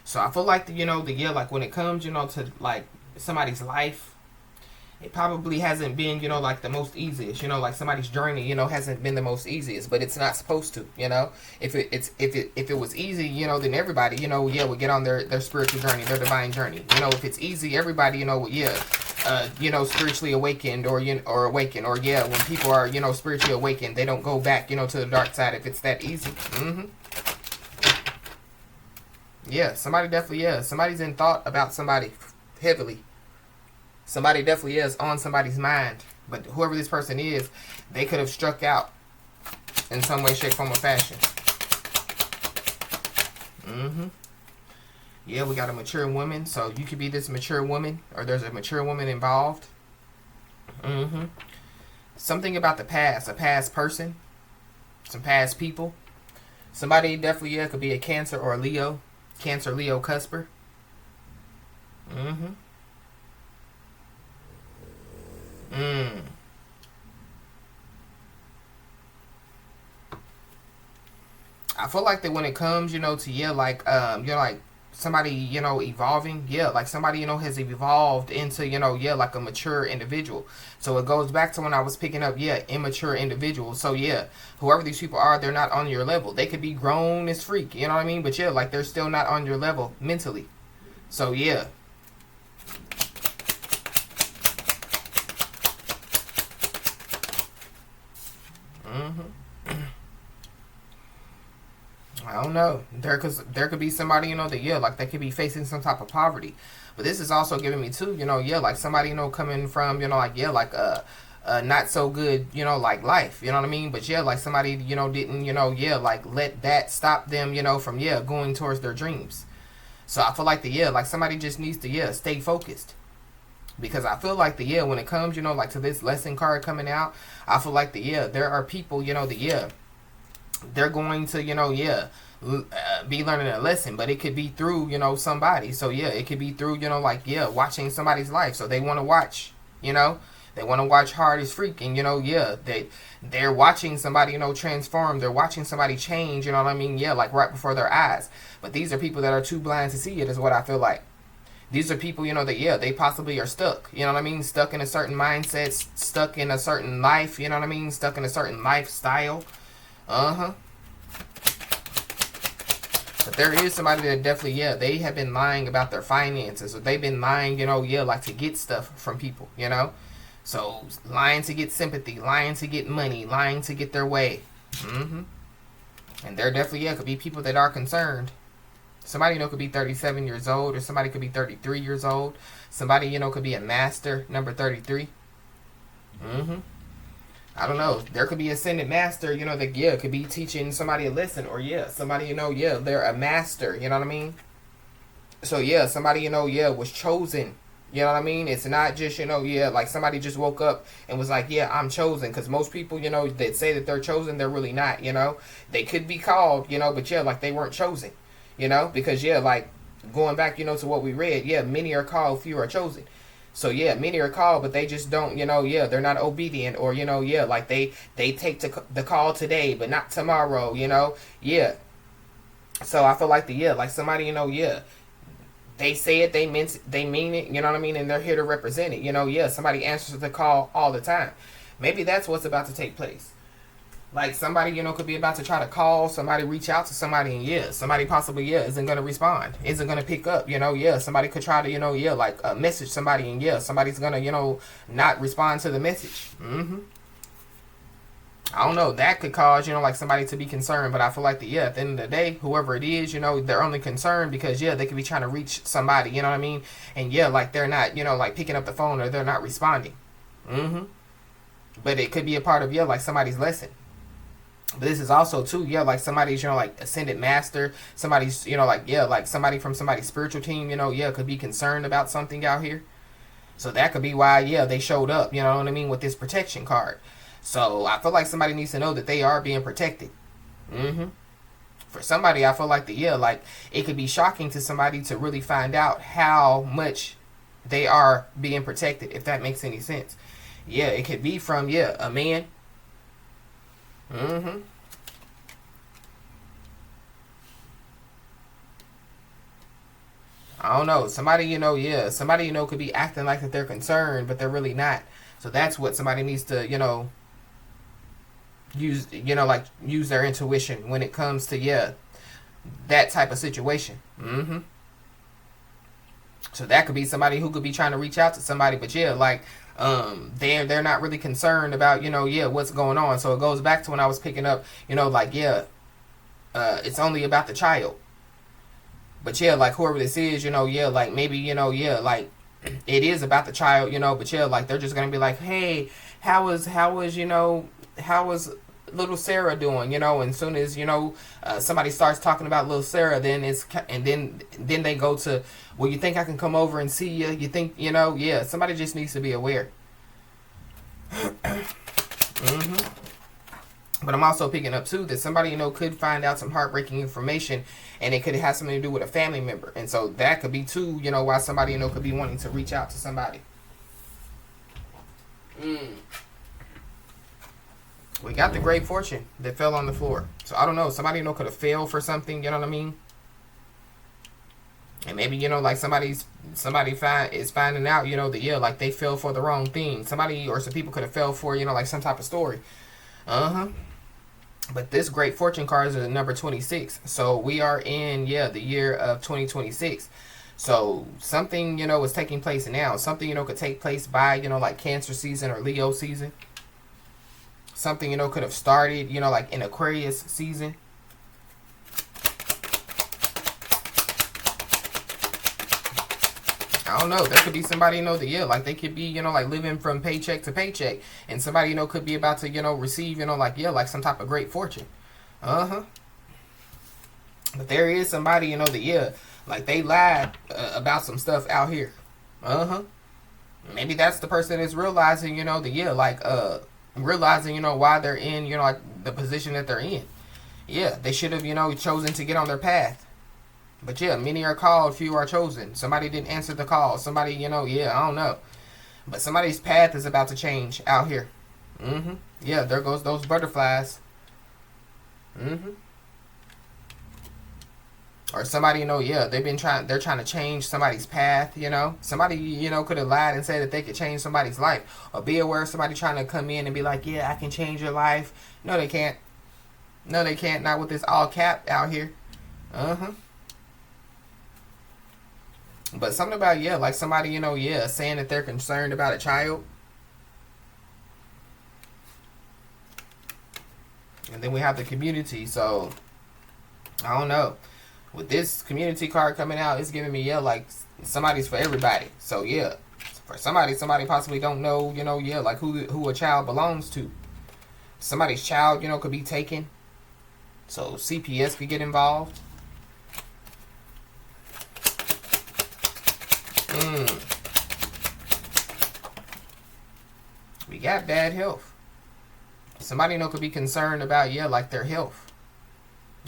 So I feel like like when it comes, to like somebody's life, it probably hasn't been, like the most easiest, like somebody's journey, hasn't been the most easiest, but it's not supposed to, if it was easy, then everybody, yeah, would get on their spiritual journey, their divine journey. If it's easy, everybody, yeah, spiritually awakened, or awakened, or yeah, when people are, spiritually awakened, they don't go back, to the dark side if it's that easy. Yeah, somebody definitely, yeah, somebody's in thought about somebody heavily. Somebody definitely is on somebody's mind. But whoever this person is, they could have struck out in some way, shape, form, or fashion. Yeah, we got a mature woman. So you could be this mature woman, or there's a mature woman involved. Something about the past, a past person, some past people. Somebody definitely, yeah, could be a Cancer or a Leo. Cancer, Leo, cusper. I feel like that when it comes, to, yeah, like, like somebody, evolving, yeah, like somebody, has evolved into, yeah, like a mature individual. So it goes back to when I was picking up, yeah, immature individuals. So yeah, whoever these people are, they're not on your level. They could be grown as freak, you know what I mean? But yeah, like they're still not on your level mentally. So yeah. I don't know. There could be somebody, that, yeah, like they could be facing some type of poverty. But this is also giving me too, yeah, like somebody, coming from, like, yeah, like a not so good, like life, you know what I mean? But yeah, like somebody, didn't, yeah, like let that stop them, from, yeah, going towards their dreams. So I feel like yeah, like somebody just needs to, yeah, stay focused. Because I feel like yeah, when it comes, like to this lesson card coming out, I feel like yeah, there are people, yeah, they're going to, yeah, be learning a lesson, but it could be through, somebody. So yeah, it could be through, like, yeah, watching somebody's life. So they want to watch, they want to watch hard as freak, and yeah, they're watching somebody, transform. They're watching somebody change, you know what I mean? Yeah, like right before their eyes. But these are people that are too blind to see it, is what I feel like. These are people, that, yeah, they possibly are stuck, you know what I mean? Stuck in a certain mindset, stuck in a certain life, you know what I mean? Stuck in a certain lifestyle. But there is somebody that definitely, yeah, they have been lying about their finances, or they've been lying, yeah, like to get stuff from people, So lying to get sympathy, lying to get money, lying to get their way. And there definitely, yeah, could be people that are concerned. Somebody, could be 37 years old, or somebody could be 33 years old. Somebody, could be a master, number 33. I don't know. There could be ascended master, that, yeah, could be teaching somebody a lesson, or yeah, somebody, yeah, they're a master, you know what I mean? So yeah, somebody, yeah, was chosen, you know what I mean? It's not just, yeah, like somebody just woke up and was like, yeah, I'm chosen. Because most people, that say that they're chosen, they're really not, They could be called, but yeah, like they weren't chosen, because yeah, like going back, to what we read, yeah, many are called, few are chosen. So yeah, many are called, but they just don't, yeah, they're not obedient, or, yeah, like they take the call today, but not tomorrow, yeah. So I feel like yeah, like somebody, yeah, they say it, they mean it, you know what I mean, and they're here to represent it, yeah, somebody answers the call all the time. Maybe that's what's about to take place. Like somebody, could be about to try to call somebody, reach out to somebody, and yeah, somebody possibly, yeah, isn't going to respond, isn't going to pick up, yeah, somebody could try to, yeah, like message somebody, and yeah, somebody's going to, not respond to the message. I don't know, that could cause, like somebody to be concerned, but I feel like yeah, at the end of the day, whoever it is, they're only concerned because, yeah, they could be trying to reach somebody, you know what I mean? And yeah, like they're not, like picking up the phone, or they're not responding. But it could be a part of, yeah, like somebody's lesson. But this is also too, yeah, like somebody's, like ascended master, somebody's, like, yeah, like somebody from somebody's spiritual team, yeah, could be concerned about something out here. So that could be why, yeah, they showed up, you know what I mean, with this protection card. So I feel like somebody needs to know that they are being protected. For somebody, I feel like like it could be shocking to somebody to really find out how much they are being protected, if that makes any sense. Yeah, it could be from, a man. I don't know. Somebody, somebody, could be acting like that they're concerned, but they're really not. So that's what somebody needs to, use, like use their intuition when it comes to, that type of situation. So that could be somebody who could be trying to reach out to somebody, but like they're not really concerned about, what's going on. So it goes back to when I was picking up, like, it's only about the child. But like whoever this is, like maybe, like it is about the child, but like they're just gonna be like, hey, how was little Sarah doing, and as soon as, somebody starts talking about little Sarah, then then they go to, well, you think I can come over and see you? You think, somebody just needs to be aware. But I'm also picking up too that somebody, could find out some heartbreaking information, and it could have something to do with a family member. And so that could be too, why somebody, could be wanting to reach out to somebody. We got the Great Fortune that fell on the floor. So I don't know. Somebody, could have failed for something, you know what I mean? And maybe, like somebody is finding out, that, like they fell for the wrong thing. Somebody or some people could have fell for, like some type of story. But this Great Fortune card is number 26. So we are in, the year of 2026. So something, is taking place now. Something, could take place by, like Cancer season or Leo season. Something, could have started, like in Aquarius season. I don't know. There could be somebody, that, like they could be, like living from paycheck to paycheck. And somebody, could be about to, receive, like some type of great fortune. But there is somebody, that, like they lied about some stuff out here. Maybe that's the person that's realizing, like, realizing, why they're in, like the position that they're in. Yeah, they should have, chosen to get on their path. But many are called, few are chosen. Somebody didn't answer the call. Somebody, I don't know. But somebody's path is about to change out here. Yeah, there goes those butterflies. Or somebody, they're trying to change somebody's path, Somebody, could have lied and said that they could change somebody's life. Or be aware of somebody trying to come in and be like, yeah, I can change your life. No, they can't. No, they can't. Not with this all cap out here. But something about, like somebody, saying that they're concerned about a child. And then we have the community. So, I don't know. With this community card coming out, it's giving me, like somebody's for everybody. So, for somebody possibly don't know, like who a child belongs to. Somebody's child, could be taken. So, CPS could get involved. We got bad health. Somebody, could be concerned about, like their health.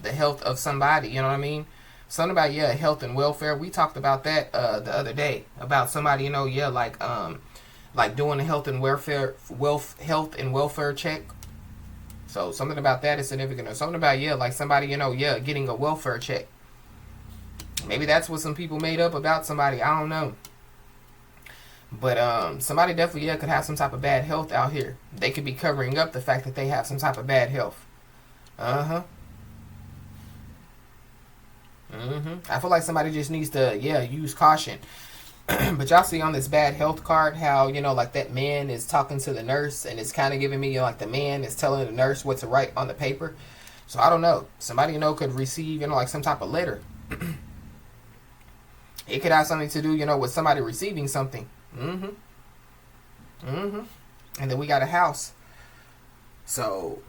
The health of somebody, you know what I mean? Something about, health and welfare. We talked about that the other day. About somebody, like doing a health and welfare check. So something about that is significant. Or something about, like somebody, getting a welfare check. Maybe that's what some people made up about somebody. I don't know. But somebody definitely, could have some type of bad health out here. They could be covering up the fact that they have some type of bad health. I feel like somebody just needs to, use caution. But y'all see on this bad health card how, like that man is talking to the nurse, and it's kind of giving me, like the man is telling the nurse what to write on the paper. So I don't know. Somebody, could receive, like some type of letter. It could have something to do, with somebody receiving something. And then we got a house. So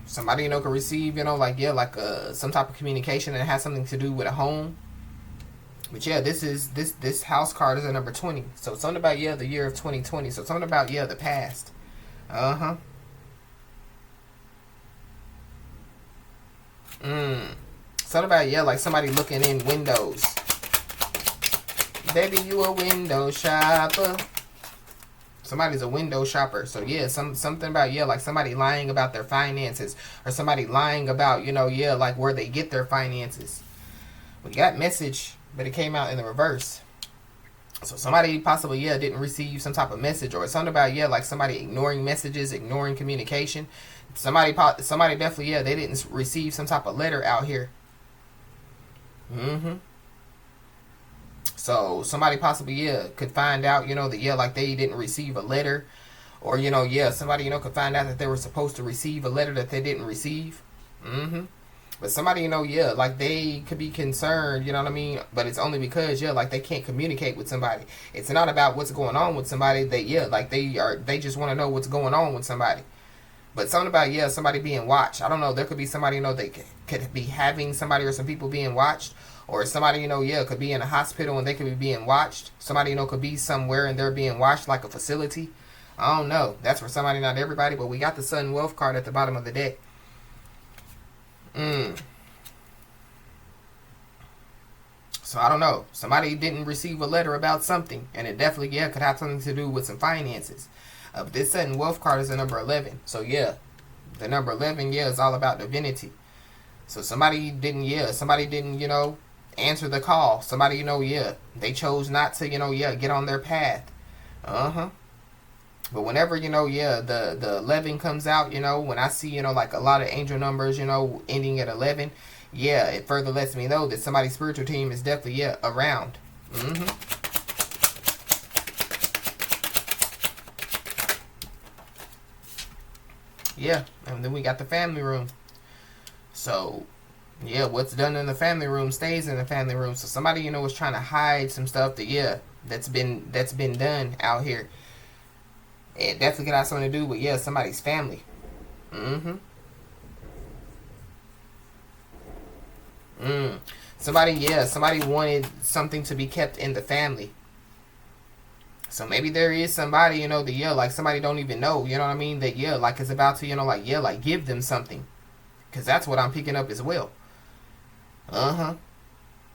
Somebody, you know, could receive, you know, like, yeah, like some type of communication that has something to do with a home. But yeah, this house card is a number 20. So something about, yeah, the year of 2020. So something about, yeah, the past. Uh-huh. Something about, yeah, like somebody looking in windows. Baby, you a window shopper. Somebody's a window shopper. So yeah, something about, yeah, like somebody lying about their finances, or somebody lying about, you know, yeah, like where they get their finances. We got message, but it came out in the reverse. So somebody possibly, yeah, didn't receive some type of message, or something about, yeah, like somebody ignoring messages, ignoring communication. Somebody definitely, yeah, they didn't receive some type of letter out here. So somebody possibly, yeah, could find out, you know, that, yeah, like they didn't receive a letter, or, you know, yeah, somebody, you know, could find out that they were supposed to receive a letter that they didn't receive. But somebody, you know, yeah, like they could be concerned, you know what I mean? But it's only because, yeah, like they can't communicate with somebody. It's not about what's going on with somebody. They, yeah, like they just want to know what's going on with somebody. But something about, yeah, somebody being watched. I don't know. There could be somebody, you know, they could be having somebody or some people being watched. Or somebody, you know, yeah, could be in a hospital and they could be being watched. Somebody, you know, could be somewhere and they're being watched, like a facility. I don't know. That's for somebody, not everybody. But we got the Sudden Wealth card at the bottom of the deck. So I don't know. Somebody didn't receive a letter about something. And it definitely, yeah, could have something to do with some finances. But this Sudden Wealth card is the number 11. So yeah, the number 11, yeah, is all about divinity. So somebody didn't, you know, answer the call. Somebody, you know, yeah, they chose not to, you know, yeah, get on their path. But whenever, you know, yeah, the 11 comes out, you know, when I see, you know, like a lot of angel numbers, you know, ending at 11, yeah, it further lets me know that somebody's spiritual team is definitely, yeah, around. Yeah, and then we got the family room. So, yeah, what's done in the family room stays in the family room. So somebody, you know, was trying to hide some stuff that, yeah, that's been done out here. It definitely could have something to do with, yeah, somebody's family. Somebody wanted something to be kept in the family. So maybe there is somebody, you know, that, yeah, like somebody don't even know, you know what I mean? That, yeah, like is about to, you know, like, yeah, like give them something. Because that's what I'm picking up as well.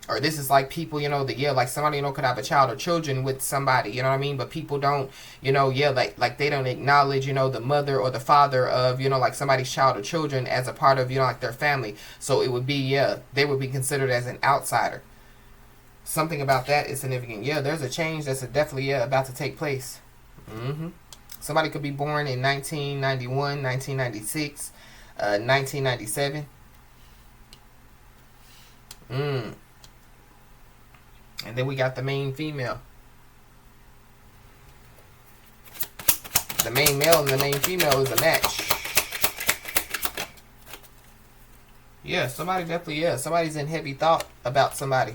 Or this is like people, you know, that, yeah, like somebody, you know, could have a child or children with somebody, you know what I mean? But people don't, you know, yeah, like they don't acknowledge, you know, the mother or the father of, you know, like somebody's child or children as a part of, you know, like their family. So it would be, yeah, they would be considered as an outsider. Something about that is significant. Yeah, there's a change that's definitely, yeah, about to take place. Somebody could be born in 1991, 1996, 1997. And then we got the main female. The main male and the main female is a match. Yeah, somebody definitely, yeah, somebody's in heavy thought about somebody.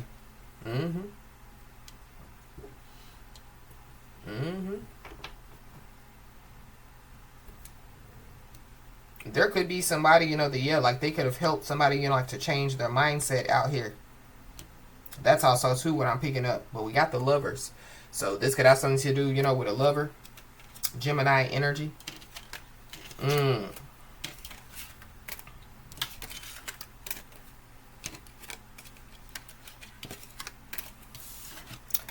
There could be somebody, you know, that, yeah, like they could have helped somebody, you know, like to change their mindset out here. That's also too what I'm picking up. But we got the Lovers. So this could have something to do, you know, with a lover. Gemini energy.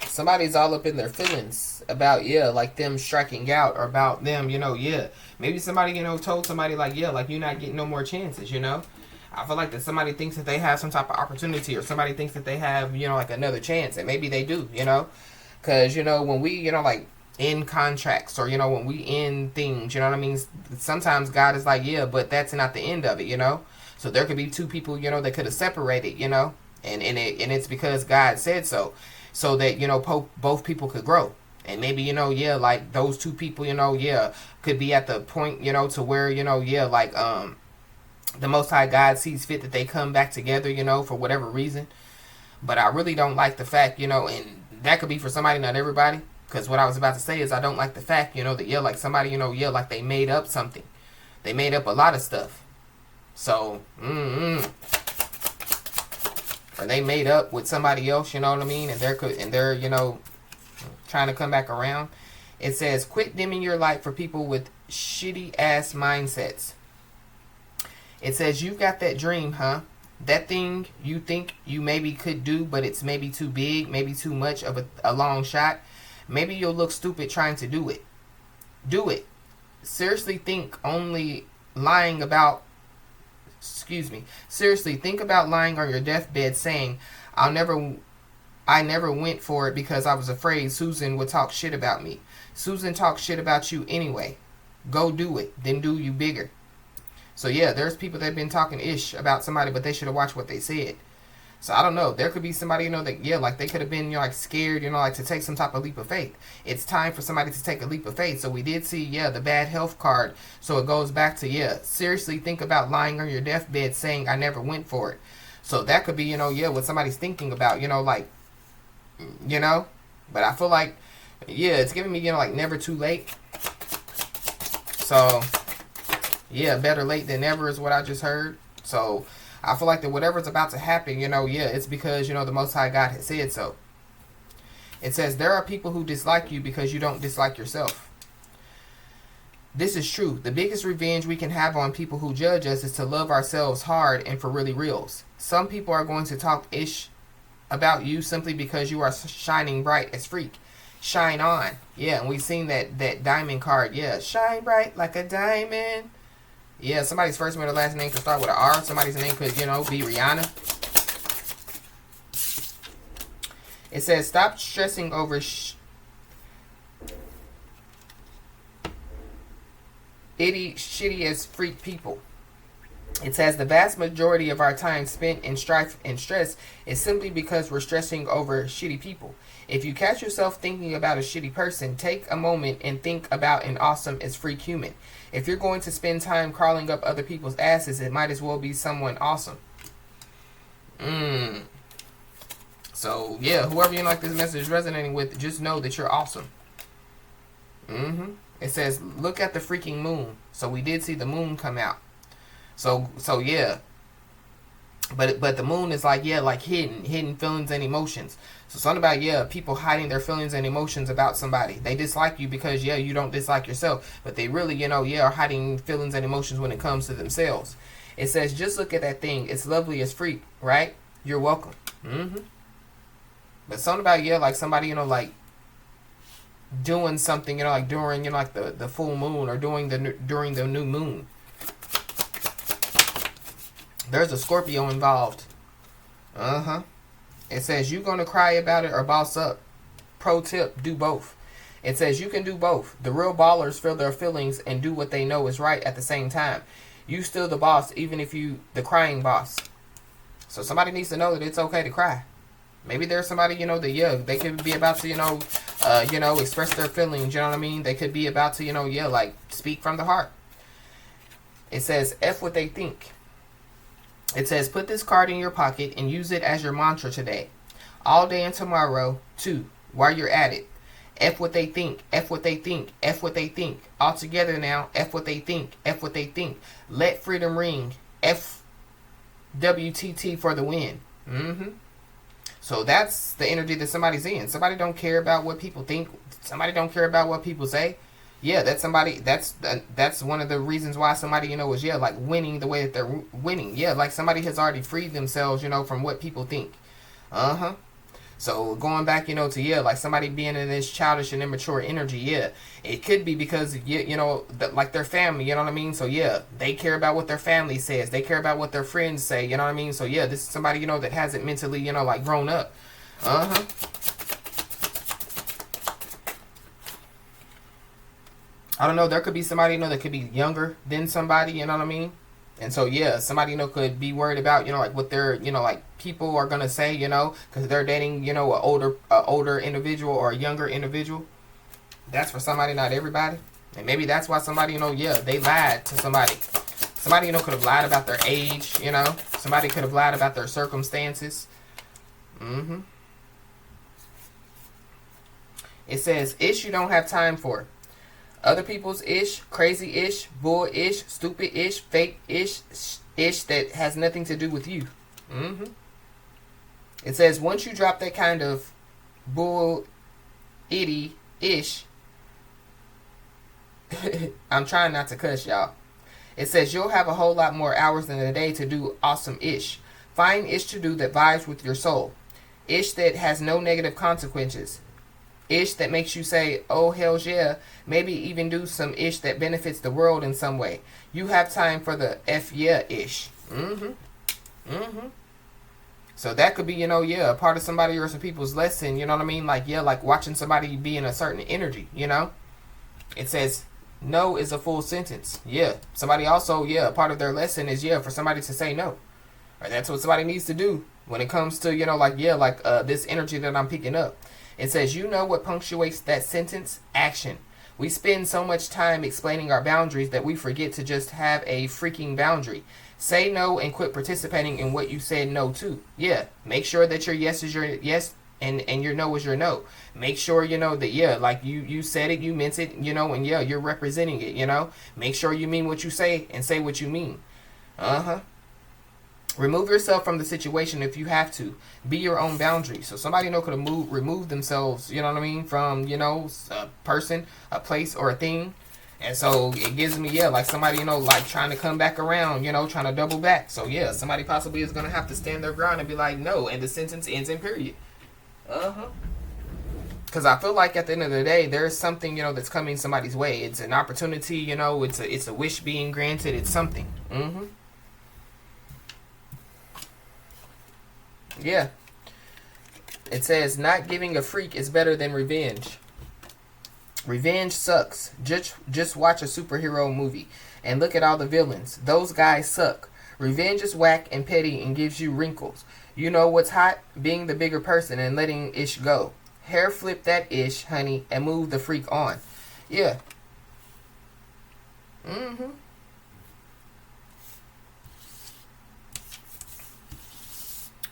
Somebody's all up in their feelings about, yeah, like them striking out, or about them, you know, yeah. Maybe somebody, you know, told somebody like, yeah, like you're not getting no more chances, you know. I feel like that somebody thinks that they have some type of opportunity, or somebody thinks that they have, you know, like another chance, and maybe they do, you know. Because, you know, when we, you know, like end contracts, or, you know, when we end things, you know what I mean? Sometimes God is like, yeah, but that's not the end of it, you know. So there could be two people, you know, that could have separated, you know. And it's because God said so. So that, you know, both people could grow. And maybe, you know, yeah, like those two people, you know, yeah, could be at the point, you know, to where, you know, yeah, like the Most High God sees fit that they come back together, you know, for whatever reason. But I really don't like the fact, you know, and that could be for somebody, not everybody. Because what I was about to say is I don't like the fact, you know, that, yeah, like somebody, you know, yeah, like they made up something. They made up a lot of stuff. So, or they made up with somebody else, you know what I mean? And they're, you know, trying to come back around. It says, quit dimming your light for people with shitty ass mindsets. It says, you've got that dream, huh? That thing you think you maybe could do, but it's maybe too big, maybe too much of a long shot. Maybe you'll look stupid trying to do it. Do it. Seriously think about lying on your deathbed saying, I never went for it because I was afraid Susan would talk shit about me. Susan talks shit about you anyway. Go do it. Then do you bigger. So yeah, there's people that have been talking ish about somebody, but they should have watched what they said. So I don't know. There could be somebody, you know, that, yeah, like they could have been, you know, like scared, you know, like to take some type of leap of faith. It's time for somebody to take a leap of faith. So we did see, yeah, the bad health card. So it goes back to, yeah, seriously think about lying on your deathbed saying I never went for it. So that could be, you know, yeah, what somebody's thinking about, you know, like, you know. But I feel like, yeah, it's giving me, you know, like never too late. So, yeah, better late than never is what I just heard. So I feel like that whatever's about to happen, you know, yeah, it's because, you know, the Most High God has said so. It says, there are people who dislike you because you don't dislike yourself. This is true. The biggest revenge we can have on people who judge us is to love ourselves hard and for really reals. Some people are going to talk ish about you simply because you are shining bright as freak. Shine on. Yeah, and we've seen that diamond card. Yeah, shine bright like a diamond. Yeah, somebody's first name or last name could start with an R. Somebody's name could, you know, be Rihanna. It says, stop stressing over shitty as freak people. It says, the vast majority of our time spent in strife and stress is simply because we're stressing over shitty people. If you catch yourself thinking about a shitty person, take a moment and think about an awesome as freak human. If you're going to spend time crawling up other people's asses, it might as well be someone awesome. So, yeah, whoever you like this message is resonating with, just know that you're awesome. It says, look at the freaking moon. So we did see the moon come out. So yeah. But the moon is like, yeah, like hidden feelings and emotions. So something about, yeah, people hiding their feelings and emotions about somebody. They dislike you because, yeah, you don't dislike yourself. But they really, you know, yeah, are hiding feelings and emotions when it comes to themselves. It says, just look at that thing. It's lovely as freak, right? You're welcome. But something about, yeah, like somebody, you know, like doing something, you know, like during, you know, like the full moon or during the new moon. There's a Scorpio involved. It says, you gonna cry about it or boss up? Pro tip, do both. It says you can do both. The real ballers feel their feelings and do what they know is right at the same time. You still the boss, even if you the crying boss. So somebody needs to know that it's okay to cry. Maybe there's somebody, you know, that, yeah, they could be about to, you know, express their feelings, you know what I mean? They could be about to, you know, yeah, like speak from the heart. It says, F what they think. It says, put this card in your pocket and use it as your mantra today. All day and tomorrow, too, while you're at it. F what they think, F what they think, F what they think. All together now, F what they think, F what they think. Let freedom ring. FWTT for the win. So that's the energy that somebody's in. Somebody don't care about what people think. Somebody don't care about what people say. Yeah, that's somebody. That's one of the reasons why somebody, you know, is, yeah, like winning the way that they're winning. Yeah, like somebody has already freed themselves, you know, from what people think. So going back, you know, to, yeah, like somebody being in this childish and immature energy. Yeah, it could be because, you know, like their family. You know what I mean? So yeah, they care about what their family says. They care about what their friends say. You know what I mean? So yeah, this is somebody, you know, that hasn't mentally, you know, like grown up. I don't know. There could be somebody, you know, that could be younger than somebody, you know what I mean? And so, yeah, somebody, you know, could be worried about, you know, like what their, you know, like people are going to say, you know, because they're dating, you know, an older individual or a younger individual. That's for somebody, not everybody. And maybe that's why somebody, you know, yeah, they lied to somebody. Somebody, you know, could have lied about their age, you know. Somebody could have lied about their circumstances. It says, ish you don't have time for. Other people's ish, crazy ish, bull ish, stupid ish, fake ish, ish that has nothing to do with you. It says once you drop that kind of bull itty ish, I'm trying not to cuss, y'all. It says you'll have a whole lot more hours in a day to do awesome ish. Find ish to do that vibes with your soul. Ish that has no negative consequences. Ish that makes you say, oh hells yeah. Maybe even do some ish that benefits the world in some way. You have time for the F yeah ish. So that could be, you know, yeah, a part of somebody or some people's lesson, you know what I mean? Like, yeah, like watching somebody be in a certain energy, you know? It says, no is a full sentence. Yeah. Somebody also, yeah, a part of their lesson is, yeah, for somebody to say no. Or that's what somebody needs to do when it comes to, you know, like, yeah, like this energy that I'm picking up. It says, you know what punctuates that sentence? Action. We spend so much time explaining our boundaries that we forget to just have a freaking boundary. Say no and quit participating in what you said no to. Yeah. Make sure that your yes is your yes and your no is your no. Make sure, you know, that, yeah, like you said it, you meant it, you know, and yeah, you're representing it, you know. Make sure you mean what you say and say what you mean. Remove yourself from the situation if you have to. Be your own boundary. So somebody, you know, could have remove themselves, you know what I mean, from, you know, a person, a place, or a thing. And so it gives me, yeah, like somebody, you know, like trying to come back around, you know, trying to double back. So yeah, somebody possibly is going to have to stand their ground and be like, no, and the sentence ends in period. Because I feel like at the end of the day, there's something, you know, that's coming somebody's way. It's an opportunity, you know, it's a wish being granted. It's something. Yeah. It says, not giving a freak is better than revenge. Revenge sucks. Just watch a superhero movie and look at all the villains. Those guys suck. Revenge is whack and petty and gives you wrinkles. You know what's hot? Being the bigger person and letting ish go. Hair flip that ish, honey, and move the freak on. Yeah.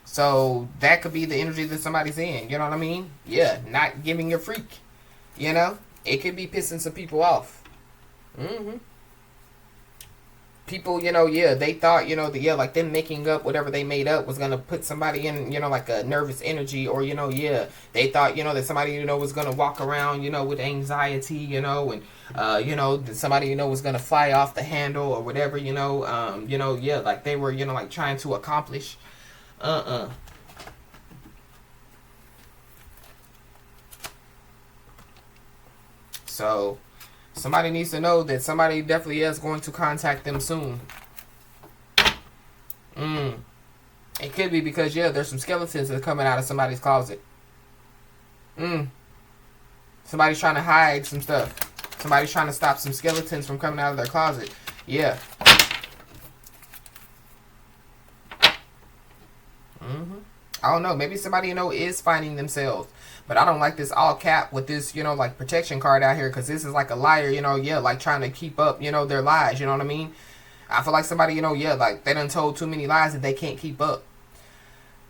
So that could be the energy that somebody's in. You know what I mean? Yeah, not giving a freak. You know? It could be pissing some people off. People, you know, yeah, they thought, you know, like them making up whatever they made up was going to put somebody in, you know, like a nervous energy, or, you know, yeah, they thought, you know, that somebody, you know, was going to walk around, you know, with anxiety, you know, and, you know, that somebody, you know, was going to fly off the handle or whatever, you know, yeah, like they were, you know, like trying to accomplish. So somebody needs to know that somebody definitely is going to contact them soon. It could be because, yeah, there's some skeletons that are coming out of somebody's closet. Somebody's trying to hide some stuff. Somebody's trying to stop some skeletons from coming out of their closet. Yeah. I don't know. Maybe somebody, you know, is finding themselves. But I don't like this all cap with this, you know, like protection card out here. Because this is like a liar, you know, yeah, like trying to keep up, you know, their lies. You know what I mean? I feel like somebody, you know, yeah, like they done told too many lies that they can't keep up.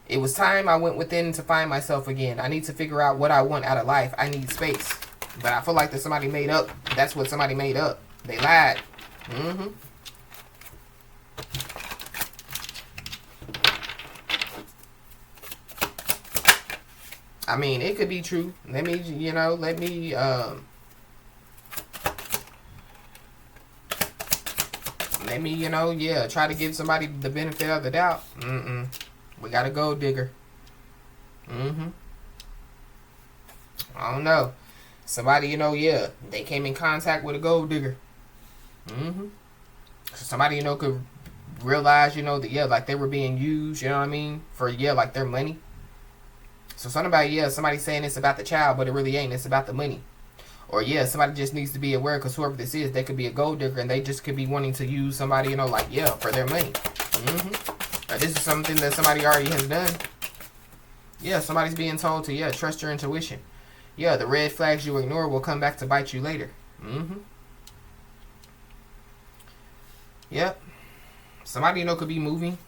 It was time I went within to find myself again. I need to figure out what I want out of life. I need space. But I feel like that somebody made up. That's what somebody made up. They lied. I mean, it could be true. Let me, you know, you know, yeah, try to give somebody the benefit of the doubt. We got a gold digger. I don't know. Somebody, you know, yeah, they came in contact with a gold digger. So somebody, you know, could realize, you know, that, yeah, like they were being used, you know what I mean, for, yeah, like their money. So somebody, yeah, somebody saying it's about the child, but it really ain't. It's about the money. Or, yeah, somebody just needs to be aware, because whoever this is, they could be a gold digger, and they just could be wanting to use somebody, you know, like, yeah, for their money. Or this is something that somebody already has done. Yeah, somebody's being told to, yeah, trust your intuition. Yeah, the red flags you ignore will come back to bite you later. Yep. Somebody, you know, could be moving.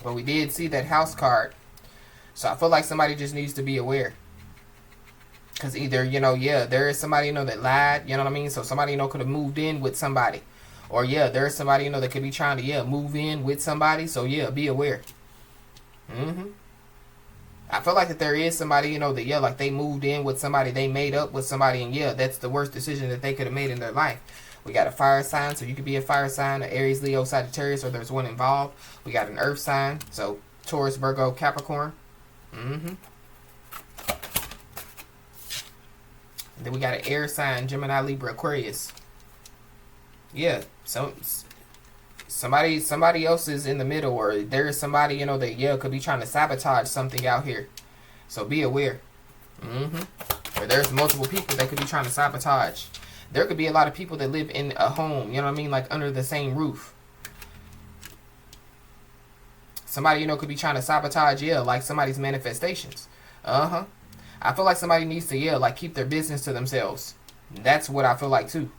But we did see that house card. So I feel like somebody just needs to be aware. Because either, you know, yeah, there is somebody, you know, that lied, you know what I mean? So somebody, you know, could have moved in with somebody. Or yeah, there's somebody, you know, that could be trying to, yeah, move in with somebody. So yeah, be aware. I feel like that there is somebody, you know, that, yeah, like they moved in with somebody, they made up with somebody, and yeah, that's the worst decision that they could have made in their life. We got a fire sign, so you could be a fire sign, an Aries, Leo, Sagittarius, or there's one involved. We got an earth sign, so Taurus, Virgo, Capricorn. And then we got an air sign, Gemini, Libra, Aquarius. Yeah, so somebody else is in the middle, or there is somebody, you know, that, yeah, could be trying to sabotage something out here. So be aware. Or there's multiple people that could be trying to sabotage. There could be a lot of people that live in a home, you know what I mean, like under the same roof. Somebody, you know, could be trying to sabotage, yeah, like somebody's manifestations. I feel like somebody needs to, yeah, like keep their business to themselves. That's what I feel like too.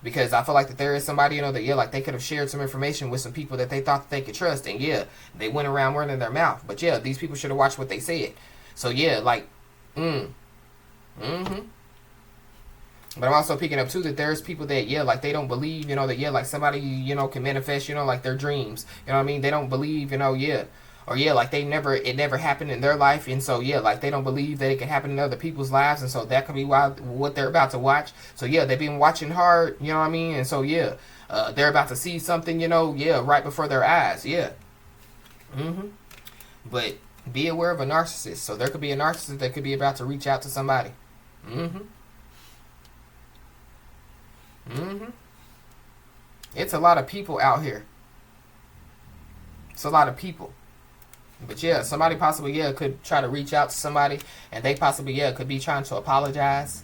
Because I feel like that there is somebody, you know, that, yeah, like they could have shared some information with some people that they thought that they could trust. And yeah, they went around running their mouth. But yeah, these people should have watched what they said. So yeah, like, But I'm also picking up too that there's people that, yeah, like they don't believe, you know, that, yeah, like somebody, you know, can manifest, you know, like their dreams. You know what I mean? They don't believe, you know, yeah. Or yeah, like it never happened in their life. And so yeah, like they don't believe that it can happen in other people's lives. And so that could be why what they're about to watch. So yeah, they've been watching hard, you know what I mean? And so yeah, they're about to see something, you know, yeah, right before their eyes. Yeah. But be aware of a narcissist. So there could be a narcissist that could be about to reach out to somebody. It's a lot of people out here. It's a lot of people. But yeah, somebody possibly, yeah, could try to reach out to somebody, and they possibly, yeah, could be trying to apologize.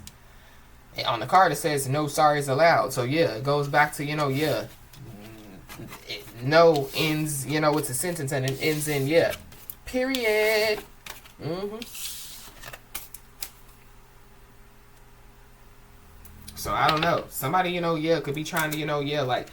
And on the card it says no sorries allowed. So yeah, it goes back to, you know, yeah, no ends, you know, it's a sentence and it ends in yeah. Period. So I don't know. Somebody, you know, yeah, could be trying to, you know, yeah, like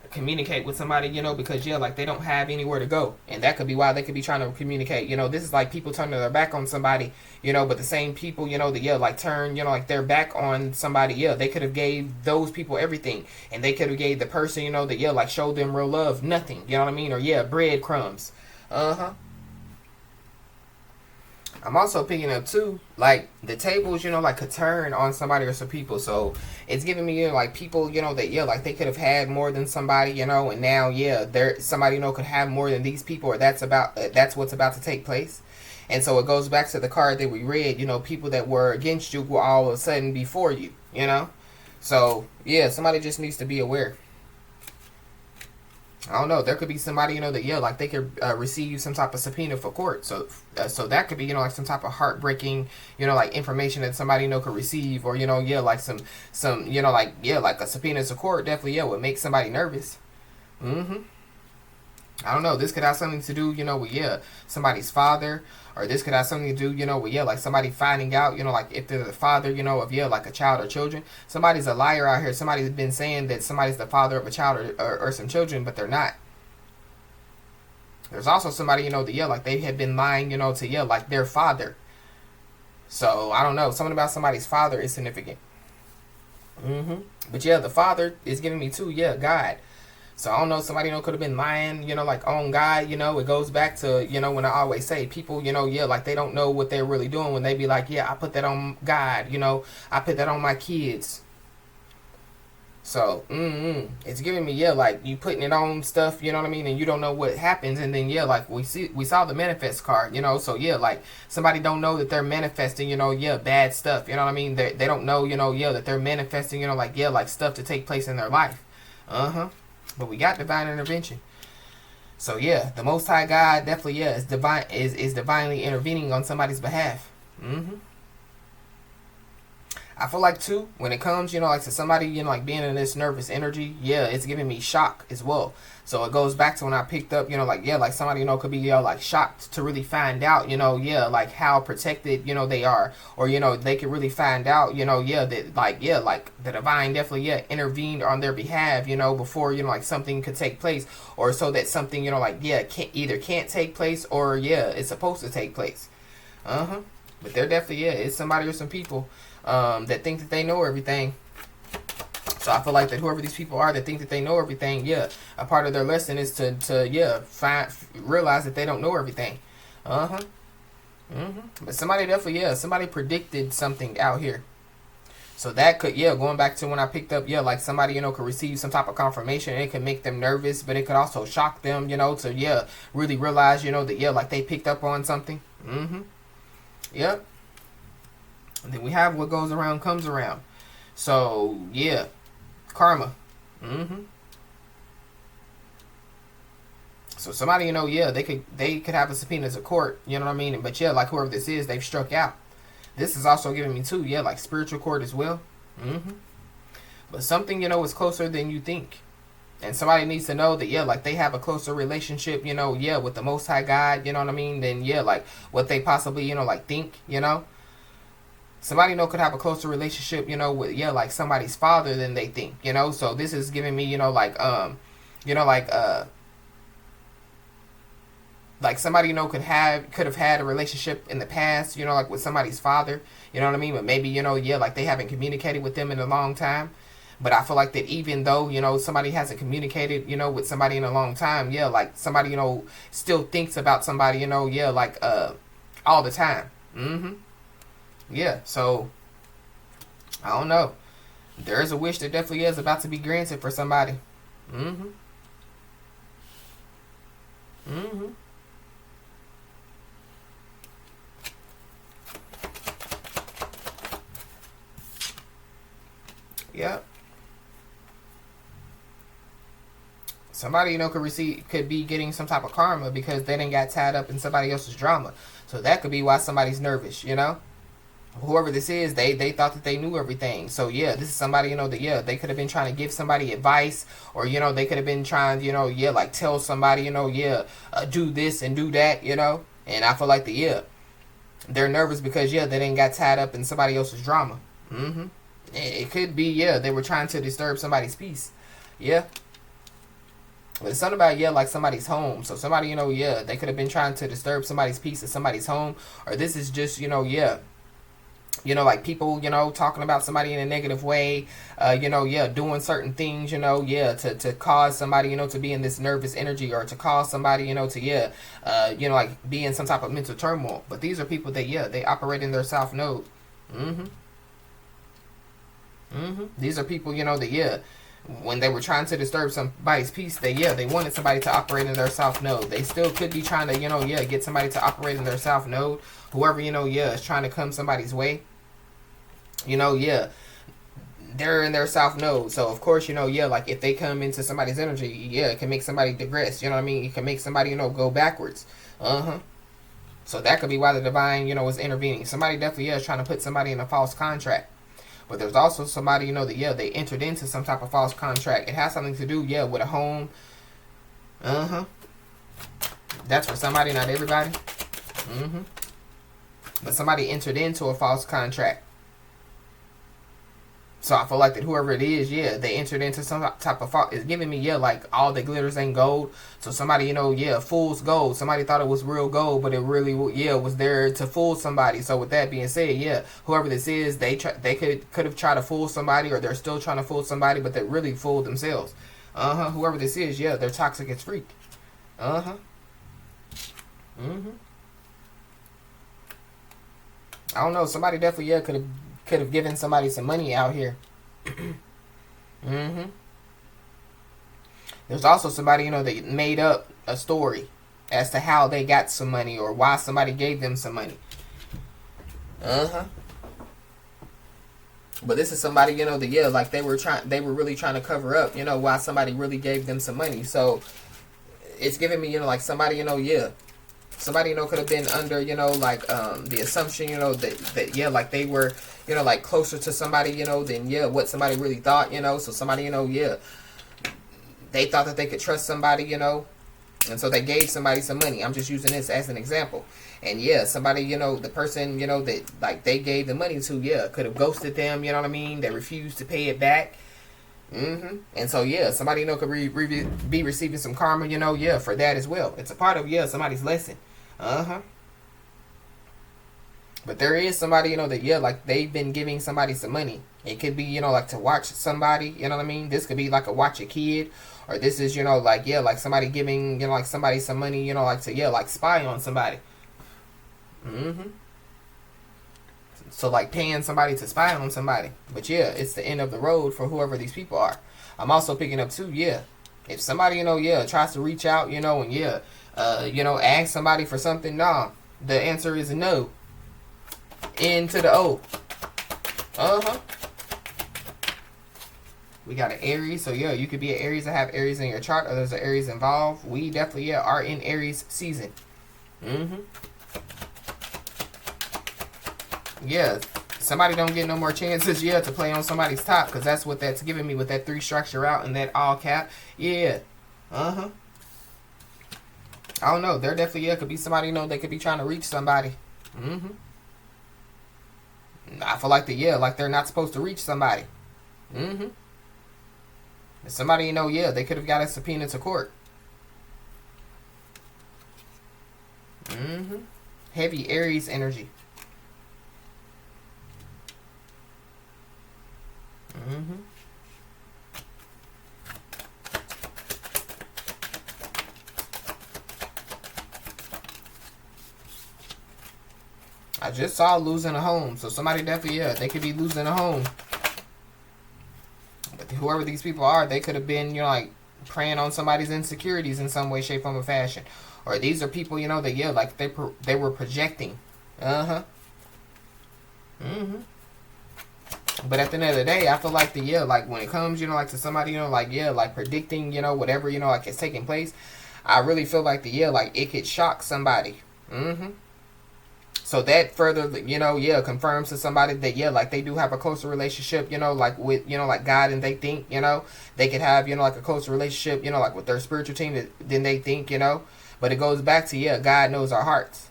communicate with somebody, you know, because yeah, like they don't have anywhere to go. And that could be why they could be trying to communicate. You know, this is like people turning their back on somebody, you know, but the same people, you know, that, yeah, like turn, you know, like their back on somebody, yeah, they could have gave those people everything. And they could have gave the person, you know, that, yeah, like showed them real love, nothing. You know what I mean? Or yeah, breadcrumbs. I'm also picking up too, like the tables, you know, like could turn on somebody or some people. So it's giving me, you know, like people, you know, that yeah, like they could have had more than somebody, you know, and now yeah, there somebody, you know, could have more than these people, or that's what's about to take place. And so it goes back to the card that we read, you know, people that were against you will all of a sudden be for you, you know. So yeah, somebody just needs to be aware. I don't know. There could be somebody, you know, that yeah, like they could receive some type of subpoena for court. So that could be, you know, like some type of heartbreaking, you know, like information that somebody, you know, could receive, or you know, yeah, like some, you know, like yeah, like a subpoena to court definitely yeah would make somebody nervous. I don't know. This could have something to do, you know, with yeah somebody's father, or this could have something to do, you know, with yeah like somebody finding out, you know, like if they're the father, you know, of yeah like a child or children. Somebody's a liar out here. Somebody's been saying that somebody's the father of a child or some children, but they're not. There's also somebody, you know, that yeah like they have been lying, you know, to yeah like their father. So I don't know. Something about somebody's father is significant. But yeah, the father is giving me too, yeah, God. So I don't know, somebody, you know, could have been lying, you know, like on God, you know. It goes back to, you know, when I always say people, you know, yeah, like they don't know what they're really doing when they be like, yeah, I put that on God, you know, I put that on my kids. So, it's giving me, yeah, like you putting it on stuff, you know what I mean, and you don't know what happens, and then yeah, like we saw the manifest card, you know, so yeah, like somebody don't know that they're manifesting, you know, yeah, bad stuff, you know what I mean, they don't know, you know, yeah, that they're manifesting, you know, like yeah, like stuff to take place in their life. But we got divine intervention. So yeah, the Most High God definitely yeah is divinely intervening on somebody's behalf. I feel like too, when it comes, you know, like to somebody, you know, like being in this nervous energy, yeah, it's giving me shock as well. So it goes back to when I picked up, you know, like, yeah, like somebody, you know, could be, you know, like shocked to really find out, you know, yeah, like how protected, you know, they are. Or, you know, they could really find out, you know, yeah, that like, yeah, like the divine definitely, yeah, intervened on their behalf, you know, before, you know, like something could take place. Or so that something, you know, like, yeah, can't take place, or yeah, it's supposed to take place. But they're definitely, yeah, it's somebody or some people that think that they know everything. So I feel like that whoever these people are that think that they know everything, yeah, a part of their lesson is to yeah, realize that they don't know everything. Uh-huh. But somebody definitely, yeah, somebody predicted something out here. So that could, yeah, going back to when I picked up, yeah, like somebody, could receive some type of confirmation, and it could make them nervous, but it could also shock them, to, yeah, really realize, that, yeah, like they picked up on something. Yep. And then we have what goes around comes around. So, yeah, karma. So somebody, yeah, they could have a subpoena to court, you know what I mean? But yeah, like whoever this is, they've struck out. This is also giving me too, yeah, like spiritual court as well. But something, is closer than you think. And somebody needs to know that, yeah, like they have a closer relationship, yeah, with the Most High God, you know what I mean? Than, yeah, like what they possibly, like think, Somebody, could have a closer relationship, with, yeah, like somebody's father than they think, So this is giving me, like somebody, could have had a relationship in the past, like with somebody's father, you know what I mean? But maybe, yeah, like they haven't communicated with them in a long time. But I feel like that even though, somebody hasn't communicated, with somebody in a long time, yeah, like somebody, still thinks about somebody, yeah, like all the time. Yeah, so I don't know. There is a wish that definitely is about to be granted for somebody. Yep. Somebody, could be getting some type of karma because they didn't got tied up in somebody else's drama. So that could be why somebody's nervous, Whoever this is, they thought that they knew everything. So yeah, this is somebody, that, yeah, they could have been trying to give somebody advice, or, they could have been trying, yeah, like tell somebody, yeah, do this and do that, And I feel like yeah, they're nervous because, yeah, they didn't got tied up in somebody else's drama. It could be, yeah, they were trying to disturb somebody's peace. Yeah. But it's something about, yeah, like somebody's home. So somebody, yeah, they could have been trying to disturb somebody's peace at somebody's home. Or this is just, yeah, like people, talking about somebody in a negative way, yeah, doing certain things, yeah, to cause somebody, to be in this nervous energy, or to cause somebody, to, yeah, like be in some type of mental turmoil. But these are people that, yeah, they operate in their South Node. These are people, that, yeah, when they were trying to disturb somebody's peace, they wanted somebody to operate in their South Node. They still could be trying to, yeah, get somebody to operate in their South Node. Whoever, yeah, is trying to come somebody's way, yeah, they're in their South Node. So, of course, yeah, like if they come into somebody's energy, yeah, it can make somebody digress, you know what I mean? It can make somebody, go backwards. So that could be why the divine, is intervening. Somebody definitely, yeah, is trying to put somebody in a false contract. But there's also somebody, that, yeah, they entered into some type of false contract. It has something to do, yeah, with a home. That's for somebody, not everybody. But somebody entered into a false contract. So I feel like that whoever it is, yeah, they entered into some type of false. It's giving me, yeah, like all that glitters ain't gold. So somebody, yeah, fool's gold. Somebody thought it was real gold, but it really, yeah, was there to fool somebody. So with that being said, yeah, whoever this is, they could have tried to fool somebody, or they're still trying to fool somebody, but they really fooled themselves. Whoever this is, yeah, they're toxic as freak. I don't know. Somebody definitely, yeah, could have given somebody some money out here. There's also somebody, that made up a story as to how they got some money, or why somebody gave them some money. But this is somebody, that, yeah, like they were really trying to cover up, why somebody really gave them some money. So it's giving me, like somebody, yeah, somebody, could have been under, like, the assumption, that, yeah, like they were, like closer to somebody, than, yeah, what somebody really thought, so somebody, yeah, they thought that they could trust somebody, and so they gave somebody some money. I'm just using this as an example. And yeah, somebody, the person, that, like, they gave the money to, yeah, could have ghosted them, you know what I mean? They refused to pay it back. And so, yeah, somebody, could be receiving some karma, yeah, for that as well. It's a part of, yeah, somebody's lesson. But But there is somebody, that, yeah, like they've been giving somebody some money. It could be, like to watch somebody, you know what I mean? This could be like a watch a kid. Or this is, like, yeah, like somebody giving, like somebody some money, like to, yeah, like spy on somebody. So like paying somebody to spy on somebody. But yeah, it's the end of the road for whoever these people are. I'm also picking up too, yeah. If somebody, tries to reach out, and yeah, ask somebody for something, nah. The answer is no. N to the O. We got an Aries, so yeah, you could be an Aries and have Aries in your chart, or there's an Aries involved. We definitely, yeah, are in Aries season. Yeah, somebody don't get no more chances, yeah, to play on somebody's top, because that's what that's giving me with that 3 structure out and that all cap. Yeah. I don't know. There definitely, yeah, could be somebody, they could be trying to reach somebody. I feel like like they're not supposed to reach somebody. Somebody, yeah, they could have got a subpoena to court. Heavy Aries energy. I just saw losing a home. So somebody definitely, yeah, they could be losing a home. But whoever these people are, they could have been, like preying on somebody's insecurities in some way, shape, form, or fashion. Or these are people, that, yeah, like they were projecting. But at the end of the day, I feel like like when it comes, like to somebody, like, yeah, like predicting, whatever, like it's taking place, I really feel like like it could shock somebody. So that further, yeah, confirms to somebody that, yeah, like they do have a closer relationship, like with, like God, and they think, they could have, like a closer relationship, like with their spiritual team than they think, But it goes back to, yeah, God knows our hearts.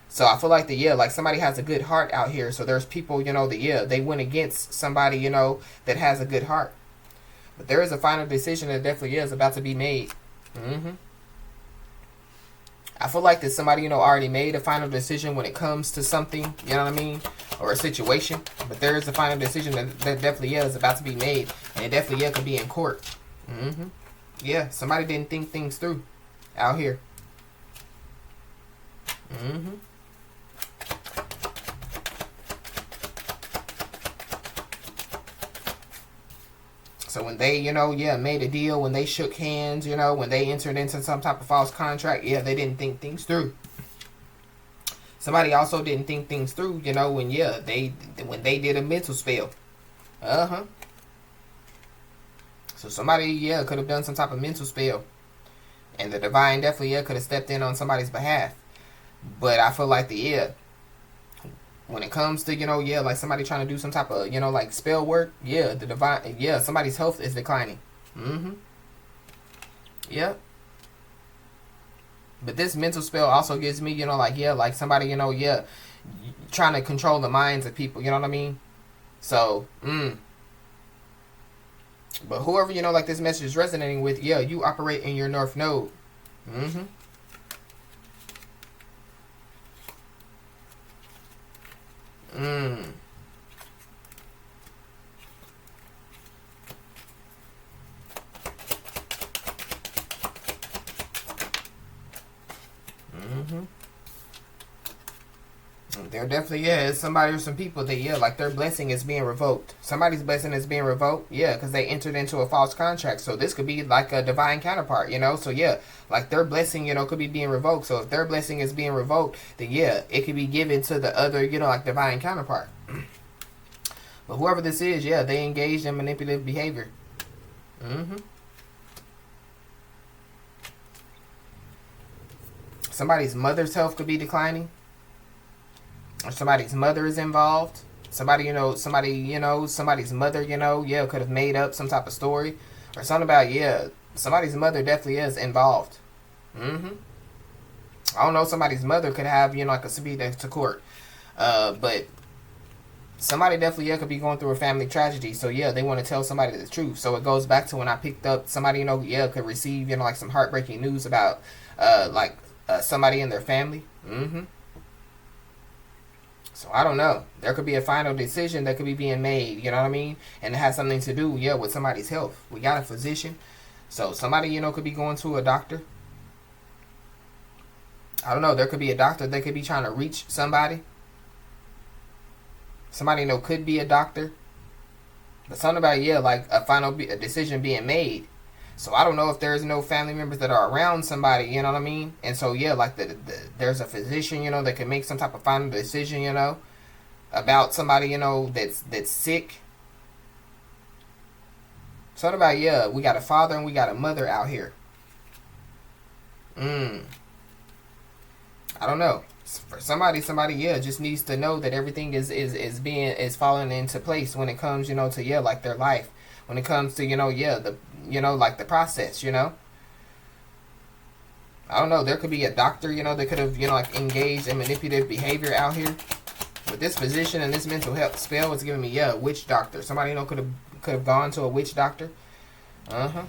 So I feel like yeah, like somebody has a good heart out here. So there's people, that, yeah, they went against somebody, that has a good heart. But there is a final decision that definitely is about to be made. I feel like that somebody, already made a final decision when it comes to something, you know what I mean? Or a situation. But there is a final decision that definitely is about to be made. And it definitely, yeah, could be in court. Yeah, somebody didn't think things through out here. So when they, yeah, made a deal, when they shook hands, when they entered into some type of false contract, yeah, they didn't think things through. Somebody also didn't think things through, when, yeah, when they did a mental spell. So somebody, yeah, could have done some type of mental spell. And the divine definitely, yeah, could have stepped in on somebody's behalf. But I feel like yeah, when it comes to, yeah, like somebody trying to do some type of, like spell work, yeah, the divine, yeah, somebody's health is declining. Yeah. But this mental spell also gives me, like, yeah, like somebody, yeah, trying to control the minds of people, you know what I mean? So, But whoever, like this message is resonating with, yeah, you operate in your North Node. There definitely is somebody or some people that, yeah, like their blessing is being revoked. Somebody's blessing is being revoked, yeah, because they entered into a false contract. So this could be like a divine counterpart, So yeah, like their blessing, could be being revoked. So if their blessing is being revoked, then yeah, it could be given to the other, like divine counterpart. But whoever this is, yeah, they engaged in manipulative behavior. Somebody's mother's health could be declining. Or somebody's mother is involved. Somebody's mother, yeah, could have made up some type of story. Or something about, yeah, somebody's mother definitely is involved. I don't know, somebody's mother could have, like a subpoena to court. But somebody definitely, yeah, could be going through a family tragedy. So, yeah, they want to tell somebody the truth. So it goes back to when I picked up somebody, yeah, could receive, like some heartbreaking news about, somebody in their family. So I don't know. There could be a final decision that could be being made, you know what I mean? And it has something to do, yeah, with somebody's health. We got a physician. So somebody, you know, could be going to a doctor. I don't know. There could be a doctor. They could be trying to reach somebody. Somebody, you know, could be a doctor. But something about, yeah, like a decision being made. So I don't know if there's no family members that are around somebody, you know what I mean? And so, yeah, like there's a physician, you know, that can make some type of final decision, you know, about somebody, you know, that's sick. Something about, yeah, we got a father and we got a mother out here. I don't know. For somebody, yeah, just needs to know that everything is falling into place when it comes, you know, to, yeah, like their life. When it comes to, you know, yeah, like the process, you know. I don't know. There could be a doctor, you know, that could have, you know, like engaged in manipulative behavior out here. With this position and this mental health spell, it's giving me, yeah, a witch doctor. Somebody, you know, could have gone to a witch doctor. But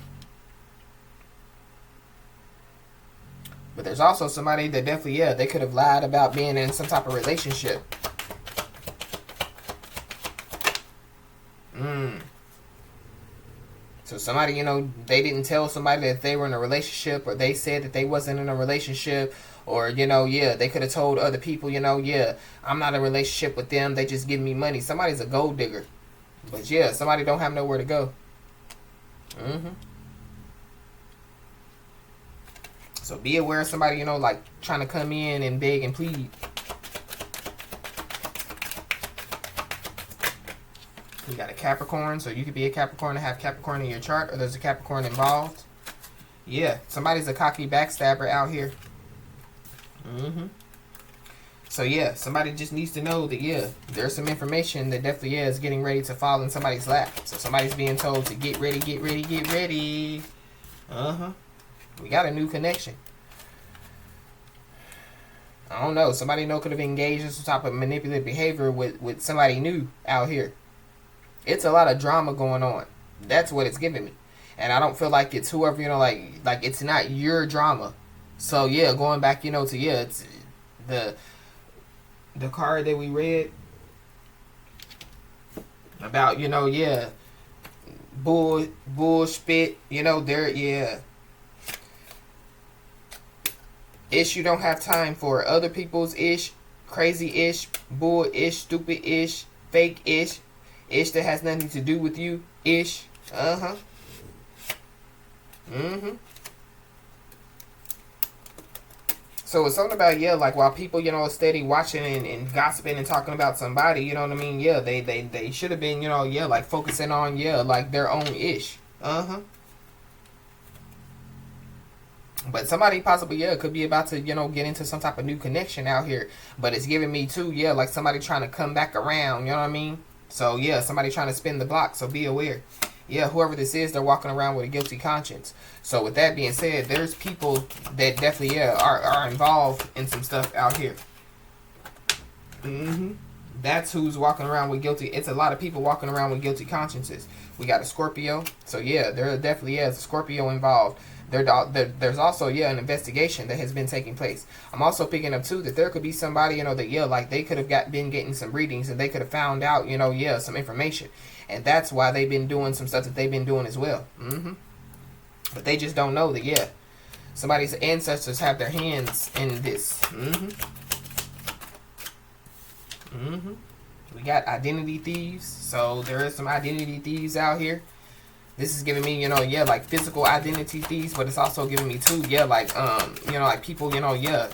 there's also somebody that definitely, yeah, they could have lied about being in some type of relationship. So somebody, you know, they didn't tell somebody that they were in a relationship, or they said that they wasn't in a relationship, or, you know, yeah, they could have told other people, you know, yeah, I'm not in a relationship with them, they just give me money. Somebody's a gold digger. But yeah, somebody don't have nowhere to go. So be aware of somebody, you know, like trying to come in and beg and plead. You got a Capricorn, so you could be a Capricorn and have Capricorn in your chart, or there's a Capricorn involved. Yeah, somebody's a cocky backstabber out here. So yeah, somebody just needs to know that, yeah, there's some information that definitely, yeah, is getting ready to fall in somebody's lap. So somebody's being told to get ready, get ready, get ready. We got a new connection. I don't know. Somebody, you know, could have engaged in some type of manipulative behavior with somebody new out here. It's a lot of drama going on. That's what it's giving me. And I don't feel like it's whoever, you know, like it's not your drama. So yeah, going back, you know, to, yeah, it's the card that we read about, you know, yeah, bullshit, you know, there, yeah. Ish you don't have time for. Other people's ish, crazy ish, bull ish, stupid ish, fake ish. Ish that has nothing to do with you. Ish. So it's something about, yeah, like while people, you know, are steady watching and gossiping and talking about somebody, you know what I mean? Yeah, they should have been, you know, yeah, like focusing on, yeah, like their own ish. But somebody possibly, yeah, could be about to, you know, get into some type of new connection out here. But it's giving me too, yeah, like somebody trying to come back around, you know what I mean? So, yeah, somebody trying to spin the block, so be aware. Yeah, whoever this is, they're walking around with a guilty conscience. So, with that being said, there's people that definitely, yeah, are involved in some stuff out here. That's who's walking around with guilty. It's a lot of people walking around with guilty consciences. We got a Scorpio. So, yeah, there definitely is a Scorpio involved. There's also, yeah, an investigation that has been taking place. I'm also picking up too that there could be somebody, you know, that, yeah, like they could have been getting some readings and they could have found out, you know, yeah, some information, and that's why they've been doing some stuff that they've been doing as well. But they just don't know that, yeah, somebody's ancestors have their hands in this. We got identity thieves, so there is some identity thieves out here. This is giving me, you know, yeah, like physical identity thieves, but it's also giving me too, yeah, like, you know, like people, you know, yeah,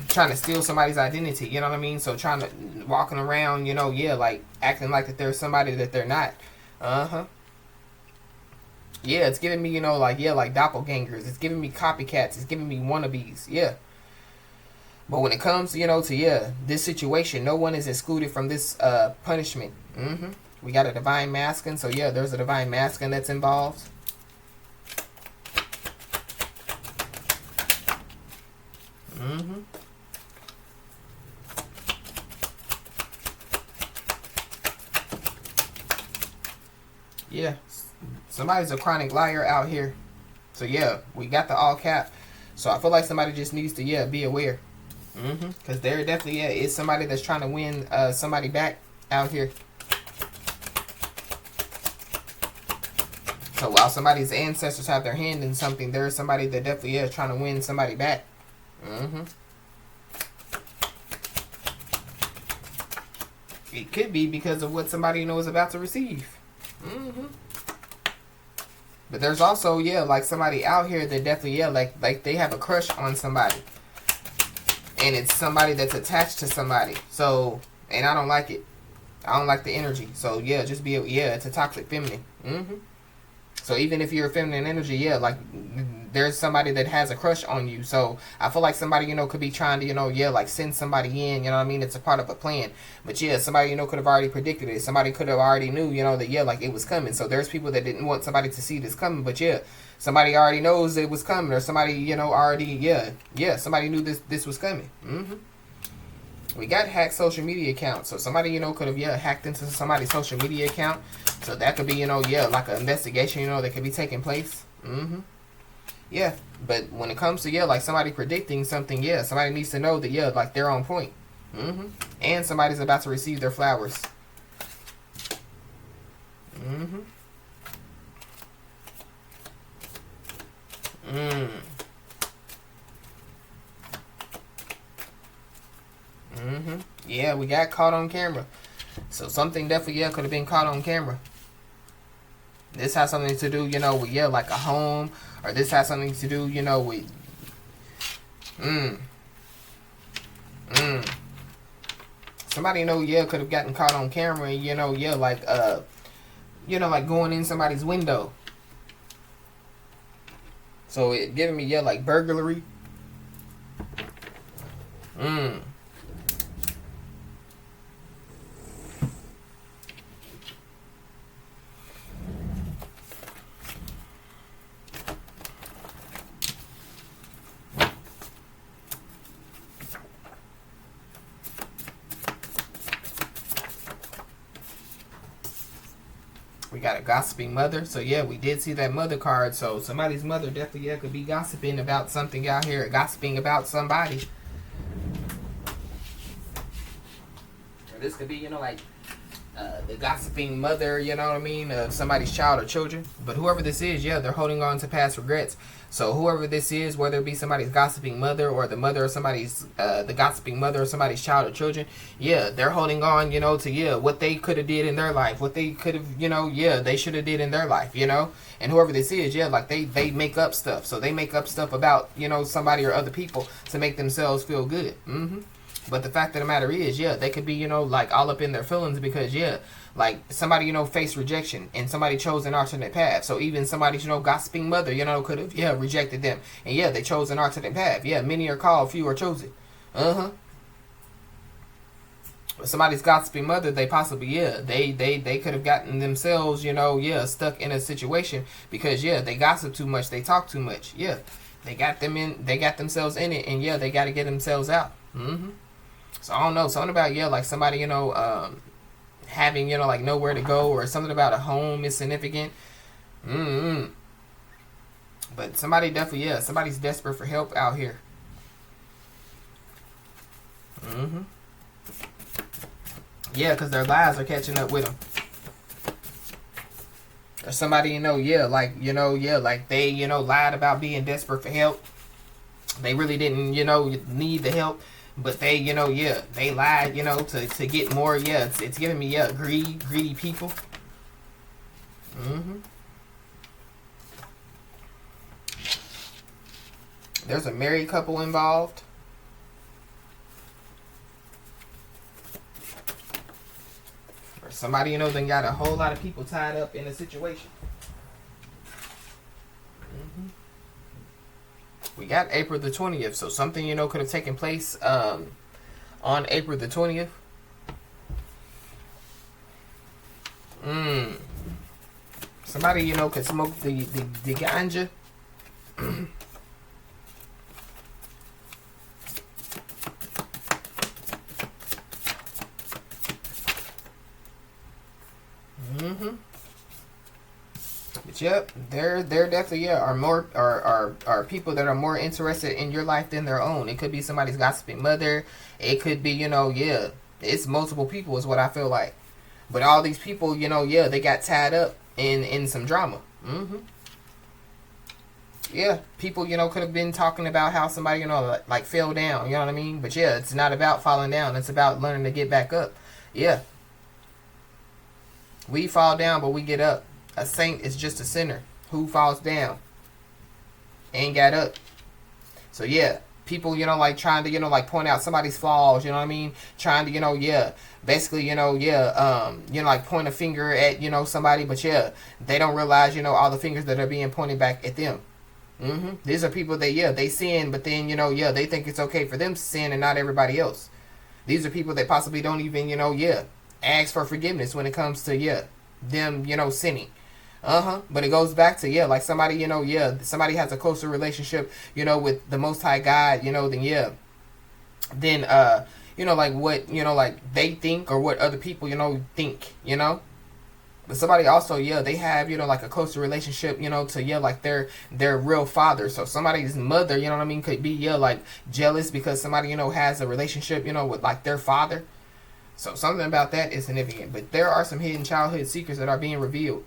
trying to steal somebody's identity, you know what I mean? So trying to, walking around, you know, yeah, like acting like that there's somebody that they're not. Yeah, it's giving me, you know, like, yeah, like doppelgangers. It's giving me copycats. It's giving me wannabes, yeah. But when it comes, you know, to, yeah, this situation, no one is excluded from this punishment. We got a divine masculine, so yeah, there's a divine masculine that's involved. Yeah, somebody's a chronic liar out here. So yeah, we got the all cap. So I feel like somebody just needs to, yeah, be aware. Because there definitely is somebody that's trying to win somebody back out here. So while somebody's ancestors have their hand in something, there is somebody that definitely is trying to win somebody back. It could be because of what somebody is about to receive. But there's also, like somebody out here that definitely, like they have a crush on somebody. And it's somebody that's attached to somebody. So, and I don't like it. I don't like the energy. So, just be, it's a toxic feminine. So even if you're a feminine energy, like there's somebody that has a crush on you. So I feel like somebody, could be trying to, like send somebody in, you know what I mean? It's a part of a plan. But somebody, could have already predicted it. Somebody could have already knew, that, like it was coming. So there's people that didn't want somebody to see this coming. But somebody already knows it was coming. Or somebody, already, somebody knew this was coming. We got hacked social media accounts. So somebody, could have, hacked into somebody's social media account. So that could be, like an investigation, that could be taking place. Yeah, but when it comes to, like somebody predicting something, somebody needs to know that, like they're on point. And somebody's about to receive their flowers. Yeah, we got caught on camera. So something definitely, could have been caught on camera. This has something to do, with, like a home. Or this has something to do, with... Somebody, could have gotten caught on camera and, like, like going in somebody's window. So it giving me, like burglary. We got a gossiping mother. So we did see that mother card. So somebody's mother definitely could be gossiping about something out here. Gossiping about somebody. Or this could be, like the gossiping mother, you know what I mean, of somebody's child or children. But whoever this is, they're holding on to past regrets. So whoever this is, whether it be somebody's gossiping mother or the mother of somebody's, the gossiping mother of somebody's child or children, they're holding on, to, what they could have did in their life, what they could have, they should have did in their life, And whoever this is, like they make up stuff. So they make up stuff about, somebody or other people to make themselves feel good. But the fact of the matter is, they could be, like all up in their feelings because, like somebody, faced rejection and somebody chose an alternate path. So even somebody's, gossiping mother, could have, rejected them. And they chose an alternate path. Many are called, few are chosen. Somebody's gossiping mother, they possibly, they could have gotten themselves, stuck in a situation because, they gossip too much, they talk too much. They got themselves in it and, they got to get themselves out. So I don't know, something about, like somebody, having, like nowhere to go or something about a home is significant. But somebody definitely, somebody's desperate for help out here. Because their lies are catching up with them. Or somebody, like they, lied about being desperate for help. They really didn't, need the help. But they, they lied, to get more. It's giving me, greedy people. There's a married couple involved. Or somebody, then got a whole lot of people tied up in a situation. We got April the 20th, so something, could have taken place on April the 20th. Somebody, could smoke the ganja. But yep, they're definitely, yeah, are more are people that are more interested in your life than their own. It could be somebody's gossiping mother. It could be, yeah, it's multiple people is what I feel like. But all these people, yeah, they got tied up in some drama. Yeah, people, could have been talking about how somebody, like fell down. You know what I mean? But yeah, it's not about falling down. It's about learning to get back up. Yeah. We fall down, but we get up. A saint is just a sinner who falls down and got up. So yeah, people, like trying to, like point out somebody's flaws, you know what I mean? Trying to, yeah, basically, like point a finger at, somebody, but yeah, they don't realize, all the fingers that are being pointed back at them. These are people that, yeah, they sin, but then, yeah, they think it's okay for them to sin and not everybody else. These are people that possibly don't even, ask for forgiveness when it comes to, them, sinning. But it goes back to, like somebody, somebody has a closer relationship, with the Most High God, then, like what, like they think or what other people, think, But somebody also, they have, like a closer relationship, to, like their real father. So somebody's mother, you know what I mean, could be, like jealous because somebody, has a relationship, with like their father. So something about that is significant. But there are some hidden childhood secrets that are being revealed.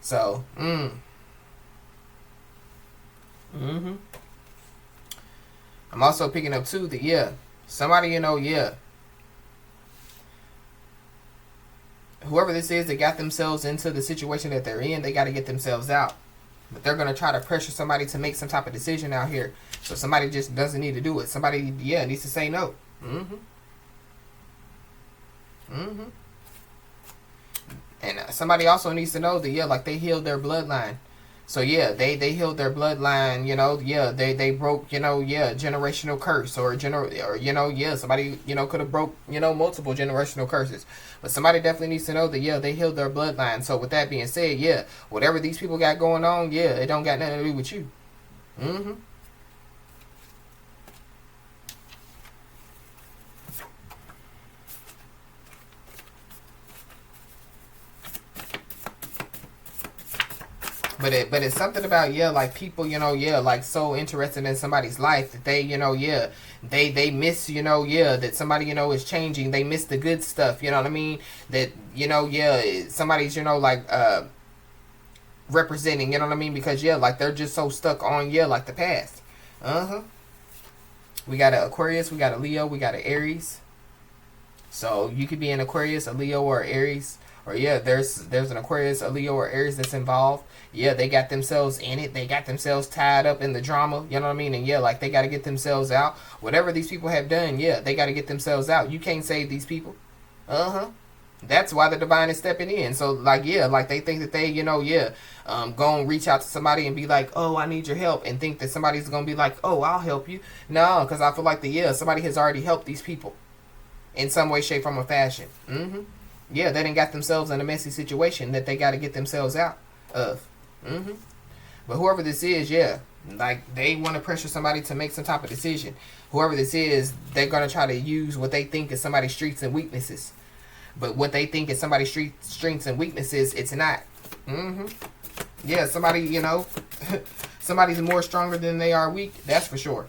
So, I'm also picking up too that, somebody, whoever this is that got themselves into the situation that they're in, they got to get themselves out. But they're going to try to pressure somebody to make some type of decision out here. So somebody just doesn't need to do it. Somebody, needs to say no. And somebody also needs to know that, like they healed their bloodline. So they healed their bloodline, they broke, generational curse or somebody, could have broke, multiple generational curses. But somebody definitely needs to know that, they healed their bloodline. So with that being said, whatever these people got going on, it don't got nothing to do with you. But it's something about, like people, like so interested in somebody's life that they, they miss, that somebody, is changing. They miss the good stuff, you know what I mean? That, somebody's, like, representing, you know what I mean? Because, like they're just so stuck on, like the past. We got an Aquarius, we got a Leo, we got an Aries. So you could be an Aquarius, a Leo, or Aries. Or there's an Aquarius, a Leo, or Aries that's involved. They got themselves in it. They got themselves tied up in the drama. You know what I mean? And like they got to get themselves out. Whatever these people have done, they got to get themselves out. You can't save these people. That's why the divine is stepping in. So like like they think that they go and reach out to somebody and be like, oh, I need your help, and think that somebody's gonna be like, oh, I'll help you. No, because I feel like somebody has already helped these people in some way, shape, form, or fashion. They done got themselves in a messy situation that they got to get themselves out of. But whoever this is, like they want to pressure somebody to make some type of decision. Whoever this is, they're going to try to use what they think is somebody's strengths and weaknesses. But what they think is somebody's strengths and weaknesses, it's not. Somebody, somebody's more stronger than they are weak. That's for sure.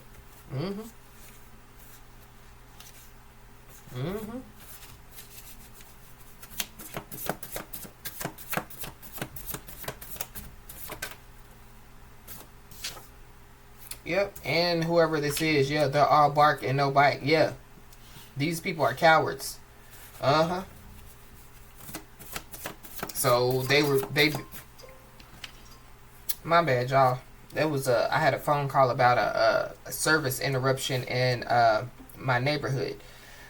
Yep, and whoever this is, they're all bark and no bite. These people are cowards. So they. My bad, y'all. That was I had a phone call about a service interruption in my neighborhood.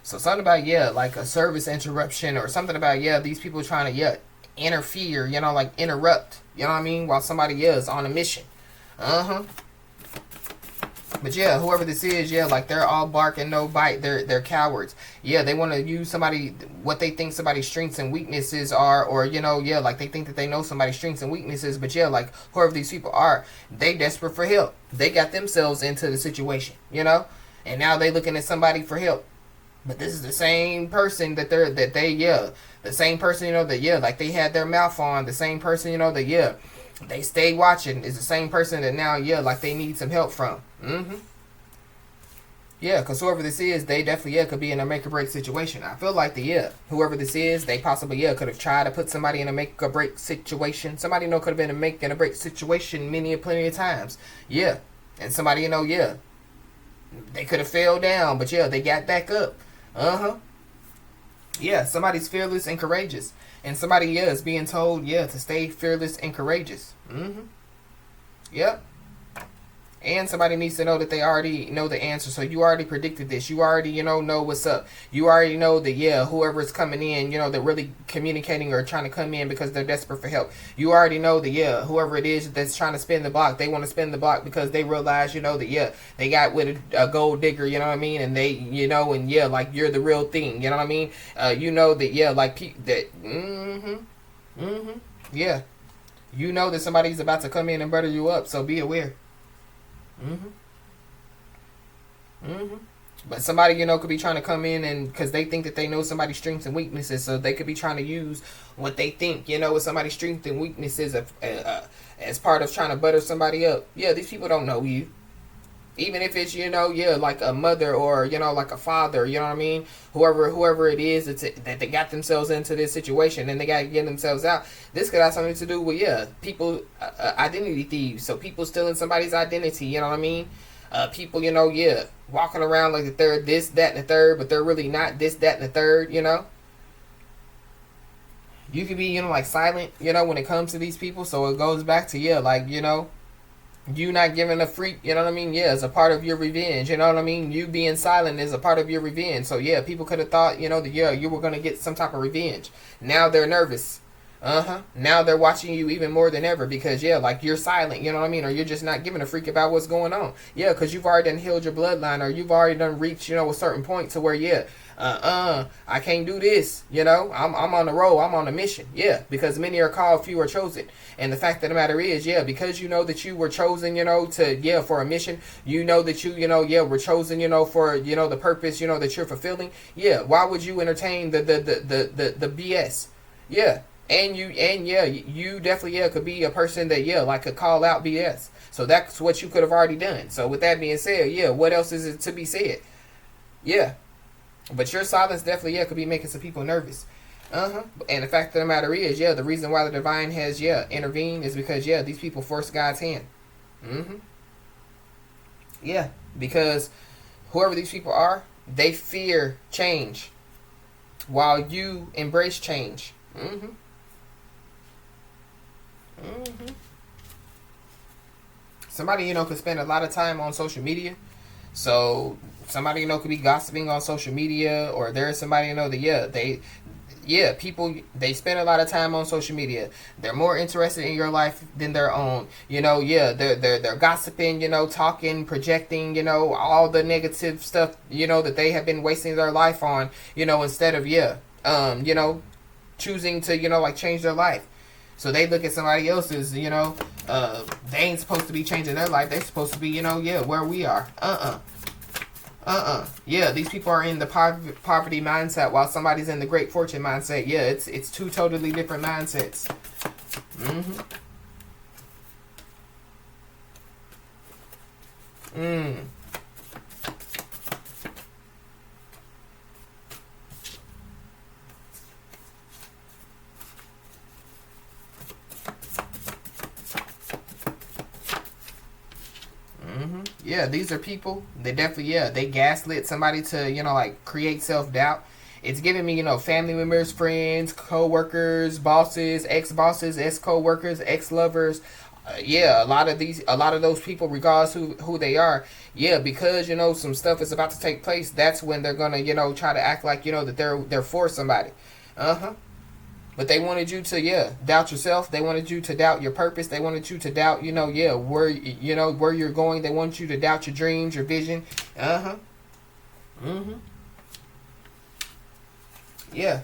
So something about like a service interruption or something about these people trying to interfere, like interrupt, you know what I mean, while somebody is on a mission. But whoever this is, like they're all bark and no bite. They're cowards. They want to use somebody, what they think somebody's strengths and weaknesses are, or like they think that they know somebody's strengths and weaknesses. But like whoever these people are, they desperate for help. They got themselves into the situation, and now they looking at somebody for help. But this is the same person the same person, that like they had their mouth on, the same person, that They stay watching. Is the same person that now, yeah, like they need some help from. Yeah, because whoever this is, they definitely, yeah, could be in a make or break situation. I feel like whoever this is, they possibly, yeah, could have tried to put somebody in a make or break situation. Somebody, could have been in a make and a break situation plenty of times. Yeah. And somebody, yeah, they could have fell down, but yeah, they got back up. Yeah, somebody's fearless and courageous. And somebody, yeah, is being told, yeah, to stay fearless and courageous. Yep. And somebody needs to know that they already know the answer. So you already predicted this. You already, know what's up. You already know that, yeah, whoever is coming in, they're really communicating or trying to come in because they're desperate for help. You already know that, yeah, whoever it is that's trying to spin the block, they want to spin the block because they realize, that, yeah, they got with a gold digger, you know what I mean? And they, and yeah, like you're the real thing, you know what I mean? You know that, yeah, like, yeah. You know that somebody's about to come in and butter you up, so be aware. But somebody, could be trying to come in and because they think that they know somebody's strengths and weaknesses, so they could be trying to use what they think, with somebody's strengths and weaknesses as part of trying to butter somebody up. Yeah, these people don't know you. Even if it's, yeah, like a mother or, like a father, you know what I mean? Whoever it is that they got themselves into this situation and they got to get themselves out. This could have something to do with, yeah, people, identity thieves. So people stealing somebody's identity, you know what I mean? People, yeah, walking around like they're this, that, and the third, but they're really not this, that, and the third, You could be, like silent, when it comes to these people. So it goes back to, yeah, like, you not giving a freak, you know what I mean? Yeah, it's a part of your revenge, you know what I mean? You being silent is a part of your that So yeah, people could have thought, that yeah, you were going to get some type of revenge. Now they're nervous. Now they're watching you even more than ever because, yeah, like you're silent, you know what I mean? Or you're just not giving a freak about what's going on. Yeah, because you've already done healed your bloodline or you've already done reached, a certain point to where, yeah, I can't do this, I'm on the road, I'm on a mission. Yeah, because many are called, few are chosen. And the fact of the matter is, yeah, because you know that you were chosen, to, yeah, for a mission, that you, yeah, were chosen, for, the purpose, that you're fulfilling. Yeah, why would you entertain the BS? Yeah. And yeah, you definitely, yeah, could be a person that, yeah, like could call out BS. So that's what you could have already done. So with that being said, yeah, what else is it to be said? Yeah. But your silence definitely, yeah, could be making some people nervous. And the fact of the matter is, yeah, the reason why the divine has, yeah, intervened is because, yeah, these people force God's hand. Yeah, because whoever these people are, they fear change while you embrace change. Somebody, could spend a lot of time on social media. So somebody, could be gossiping on social media, or there's somebody, that, people, they spend a lot of time on social media. They're more interested in your life than their own. They're gossiping, talking, projecting, all the negative stuff, that they have been wasting their life on, instead of, choosing to, like change their life. So they look at somebody else's, they ain't supposed to be changing their life. They're supposed to be, yeah, where we are. Yeah, these people are in the poverty mindset while somebody's in the great fortune mindset. Yeah, it's two totally different mindsets. Yeah, these are people, they definitely, yeah, they gaslit somebody to, like create self-doubt. It's giving me, family members, friends, co-workers, bosses, ex-bosses, ex-co-workers, ex-lovers. Yeah, a lot of those people, regardless who they are, yeah, because, some stuff is about to take place, that's when they're going to, try to act like, that they're for somebody. But they wanted you to, yeah, doubt yourself. They wanted you to doubt your purpose. They wanted you to doubt, yeah, where you're going. They want you to doubt your dreams, your vision. Yeah.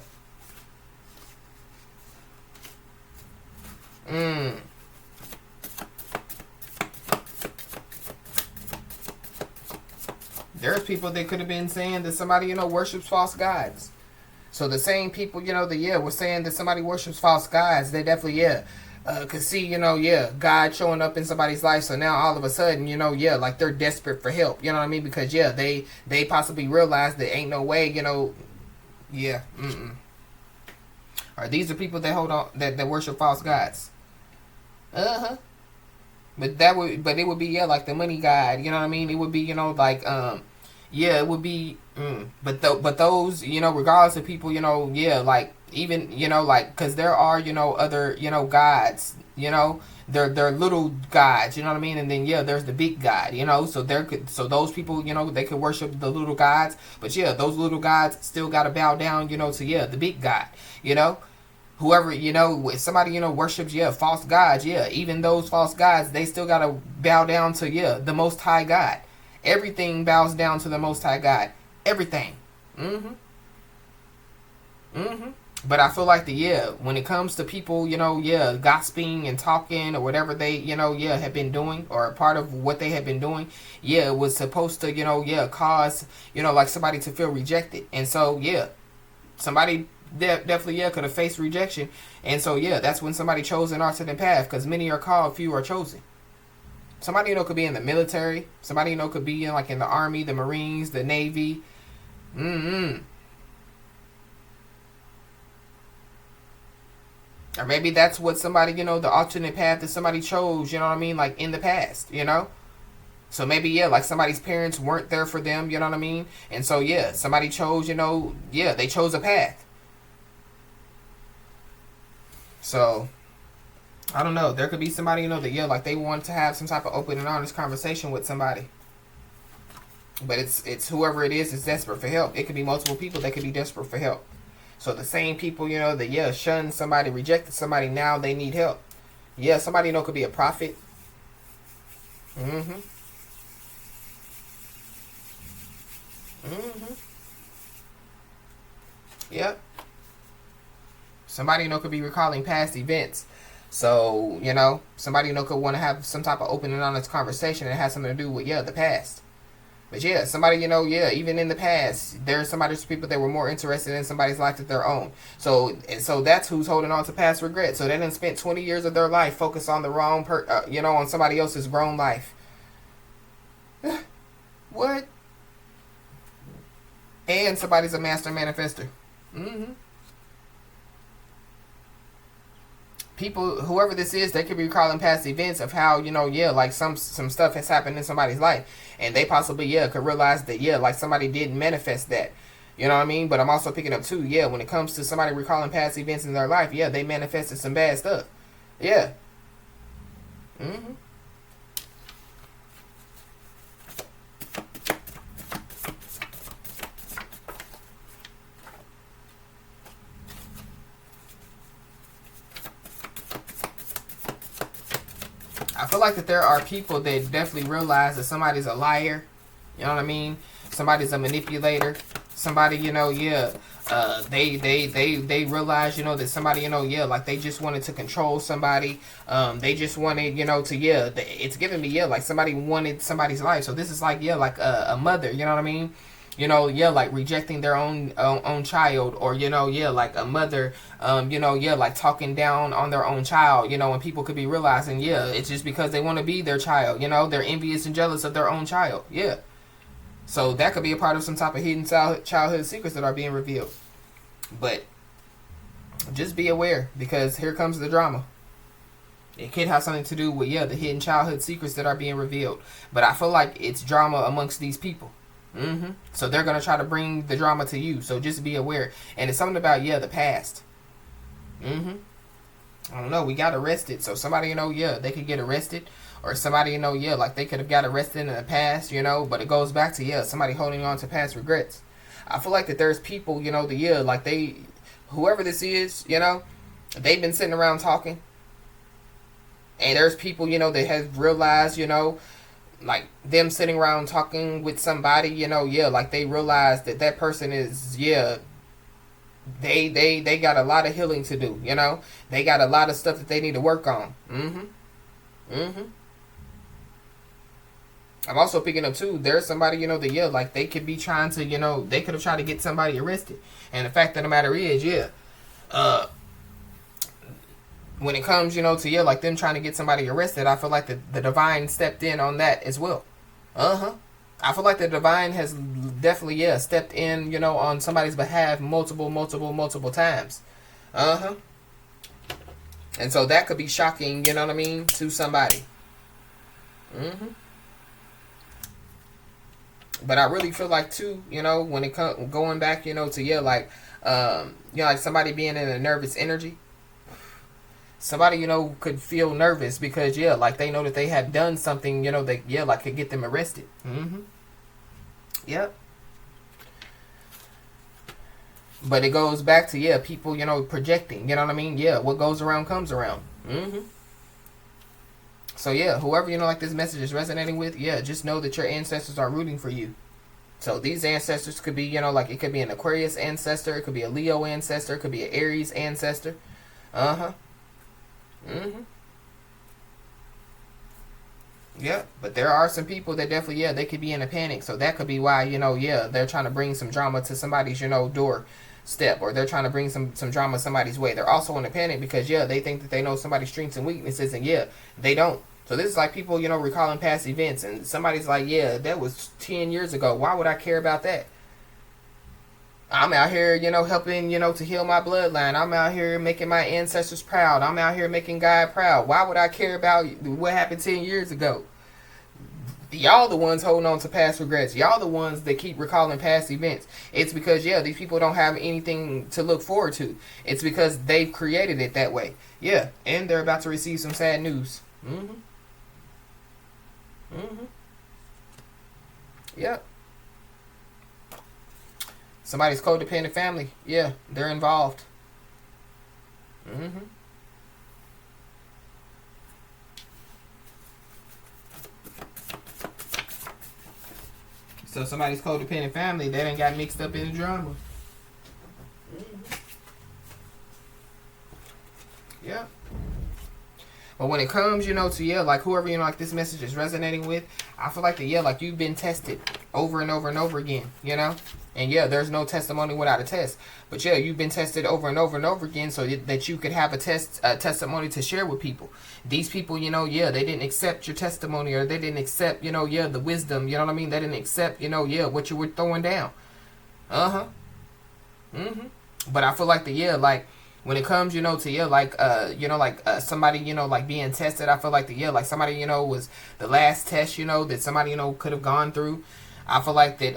There's people that could have been saying that somebody, worships false gods. So the same people, were saying that somebody worships false gods. They definitely, yeah, could see, yeah, God showing up in somebody's life. So now all of a sudden, yeah, like they're desperate for help. You know what I mean? Because yeah, they possibly realize that ain't no way, yeah. Or these are people that hold on that worship false gods. Uh-huh. But it would be, yeah, like the money god, you know what I mean? It would be, like yeah, it would be but those, regardless of people, yeah, like even, like cuz there are, other, gods, they're little gods, you know what I mean? And then yeah, there's the big god, so those people, they could worship the little gods, but yeah, those little gods still got to bow down, to yeah, the big god, whoever, if somebody, worships, yeah, false gods, yeah, even those false gods, they still gotta bow down to, yeah, the most high God. Everything bows down to the most high God. Everything. But I feel like when it comes to people, yeah, gossiping and talking or whatever they, yeah, have been doing, or a part of what they have been doing, yeah, it was supposed to, yeah, cause, like somebody to feel rejected. And so, yeah, somebody definitely, yeah, could have faced rejection. And so, yeah, that's when somebody chose an alternate path, because many are called, few are chosen. Somebody, could be in the military. Somebody, could be in, like, in the Army, the Marines, the Navy. Or maybe that's what somebody, the alternate path that somebody chose, you know what I mean, like in the past, So maybe, yeah, like somebody's parents weren't there for them, you know what I mean? And so, yeah, somebody chose, yeah, they chose a path. So, I don't know. There could be somebody, that, yeah, like they want to have some type of open and honest conversation with somebody. But it's whoever it is desperate for help. It could be multiple people that could be desperate for help. So the same people, that, yeah, shunned somebody, rejected somebody, now they need help. Yeah, somebody, could be a prophet. Yep. Somebody, could be recalling past events. So, somebody, could want to have some type of open and honest conversation that has something to do with, yeah, the past. But yeah, somebody, yeah, even in the past, there's people that were more interested in somebody's life than their own. So that's who's holding on to past regret. So they done spent 20 years of their life focused on the wrong, on somebody else's grown life. What? And somebody's a master manifester. People, whoever this is, they could be recalling past events of how, yeah, like some stuff has happened in somebody's life, and they possibly, yeah, could realize that, yeah, like somebody didn't manifest that, you know what I mean? But I'm also picking up too, yeah, when it comes to somebody recalling past events in their life, yeah, they manifested some bad stuff. Yeah. I feel like that there are people that definitely realize that somebody's a liar. You know what I mean? Somebody's a manipulator. Somebody, yeah, they realize, that somebody, yeah, like they just wanted to control somebody. They just wanted, to, yeah, it's giving me, yeah, like somebody wanted somebody's life. So this is like, yeah, like a mother, you know what I mean? Yeah, like rejecting their own child, or, yeah, like a mother, yeah, like talking down on their own child, and people could be realizing, yeah, it's just because they want to be their child, they're envious and jealous of their own child, yeah. So that could be a part of some type of hidden childhood secrets that are being revealed. But just be aware, because here comes the drama. It could have something to do with, yeah, the hidden childhood secrets that are being revealed. But I feel like it's drama amongst these people. So they're going to try to bring the drama to you. So just be aware. And it's something about, yeah, the past. I don't know. We got arrested. So somebody, yeah, they could get arrested. Or somebody, yeah, like they could have got arrested in the past, But it goes back to, yeah, somebody holding on to past regrets. I feel like that there's people, yeah, like whoever this is, they've been sitting around talking. And there's people, that have realized, like them sitting around talking with somebody, yeah, like they realize that person is, yeah, they got a lot of healing to do, they got a lot of stuff that they need to work on. I'm also picking up too, there's somebody, that, yeah, like they could be trying to, they could have tried to get somebody arrested. And the fact of the matter is, yeah, when it comes, to yeah, like them trying to get somebody arrested, I feel like the divine stepped in on that as well. I feel like the divine has definitely, yeah, stepped in, on somebody's behalf multiple times. And so that could be shocking, you know what I mean, to somebody. But I really feel like too, when it comes going back, to yeah, like like somebody being in a nervous energy. Somebody, could feel nervous because yeah, like they know that they have done something, that yeah, like could get them arrested. Yep. But it goes back to yeah, people, projecting, you know what I mean? Yeah, what goes around comes around. So yeah, whoever, like this message is resonating with, yeah, just know that your ancestors are rooting for you. So these ancestors could be, like it could be an Aquarius ancestor, it could be a Leo ancestor, it could be an Aries ancestor. Yeah, but there are some people that definitely, yeah, they could be in a panic. So that could be why, yeah, they're trying to bring some drama to somebody's, door step, or they're trying to bring some drama somebody's way. They're also in a panic because, yeah, they think that they know somebody's strengths and weaknesses, and yeah, they don't. So this is like people, recalling past events, and somebody's like, yeah, that was 10 years ago. Why would I care about that? I'm out here, helping, to heal my bloodline. I'm out here making my ancestors proud. I'm out here making God proud. Why would I care about what happened 10 years ago? Y'all the ones holding on to past regrets. Y'all the ones that keep recalling past events. It's because, yeah, these people don't have anything to look forward to. It's because they've created it that way. Yeah, and they're about to receive some sad news. Yep. Somebody's codependent family. Yeah, they're involved. So somebody's codependent family, they done got mixed up in the drama. Yeah. But when it comes, to yeah, like whoever, like this message is resonating with, I feel like yeah, like you've been tested over and over and over again, And yeah, there's no testimony without a test. But yeah, you've been tested over and over and over again so that you could have a testimony to share with people. These people, yeah, they didn't accept your testimony, or they didn't accept, yeah, the wisdom, you know what I mean? They didn't accept, yeah, what you were throwing down. But I feel like yeah, like when it comes, to yeah, like somebody, like being tested, I feel like yeah, like somebody, was the last test, that somebody, could have gone through. I feel like that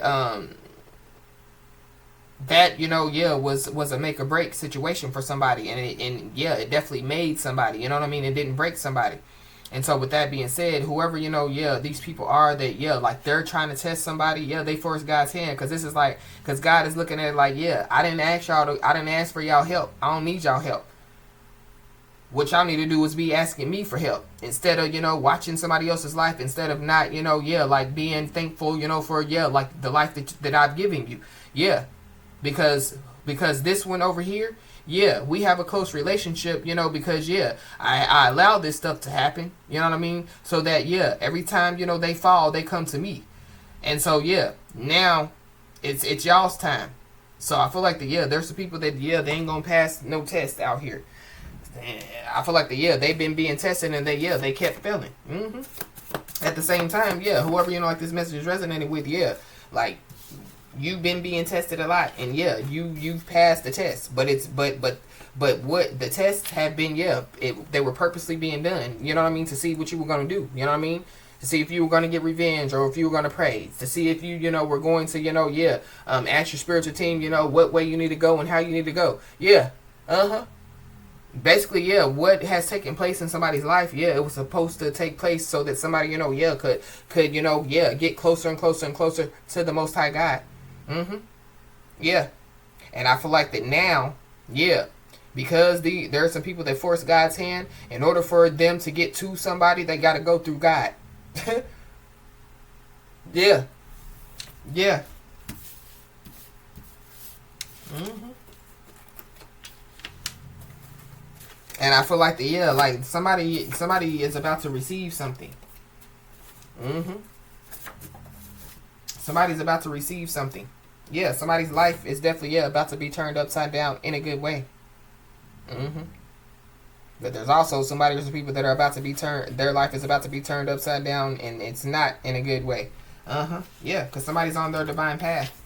that yeah, was a make or break situation for somebody, and yeah, it definitely made somebody, you know what I mean? It didn't break somebody. And so with that being said, whoever, yeah, these people are that, yeah, like they're trying to test somebody, yeah, they force God's hand. Because this is like, because God is looking at it like, yeah, I didn't ask for y'all help. I don't need y'all help. What y'all need to do is be asking me for help. Instead of, watching somebody else's life. Instead of not, yeah, like being thankful, for, yeah, like the life that I've given you. Yeah. Because this one over here, yeah, we have a close relationship, because, yeah, I allow this stuff to happen, you know what I mean? So that, yeah, every time, they fall, they come to me. And so, yeah, now it's y'all's time. So I feel like yeah, there's some people that, yeah, they ain't gonna pass no test out here. I feel like yeah, they've been being tested, and they kept failing. At the same time, yeah, whoever, like this message is resonating with, yeah, like, you've been being tested a lot, and yeah, you've passed the test, but what the tests have been, yeah, they were purposely being done, you know what I mean, to see what you were going to do, you know what I mean, to see if you were going to get revenge, or if you were going to pray, to see if you were going to, yeah, ask your spiritual team, what way you need to go and how you need to go. Yeah. Basically, yeah, what has taken place in somebody's life, yeah, it was supposed to take place so that somebody, yeah, could yeah, get closer and closer and closer to the Most High God. Yeah. And I feel like that now, yeah, because there are some people that force God's hand. In order for them to get to somebody, they got to go through God. Yeah. Yeah. And I feel like yeah, like somebody is about to receive something. Somebody's about to receive something. Yeah, somebody's life is definitely, yeah, about to be turned upside down in a good way. But there's also somebody or some people that are about to be turned, their life is about to be turned upside down, and it's not in a good way. Yeah, because somebody's on their divine path.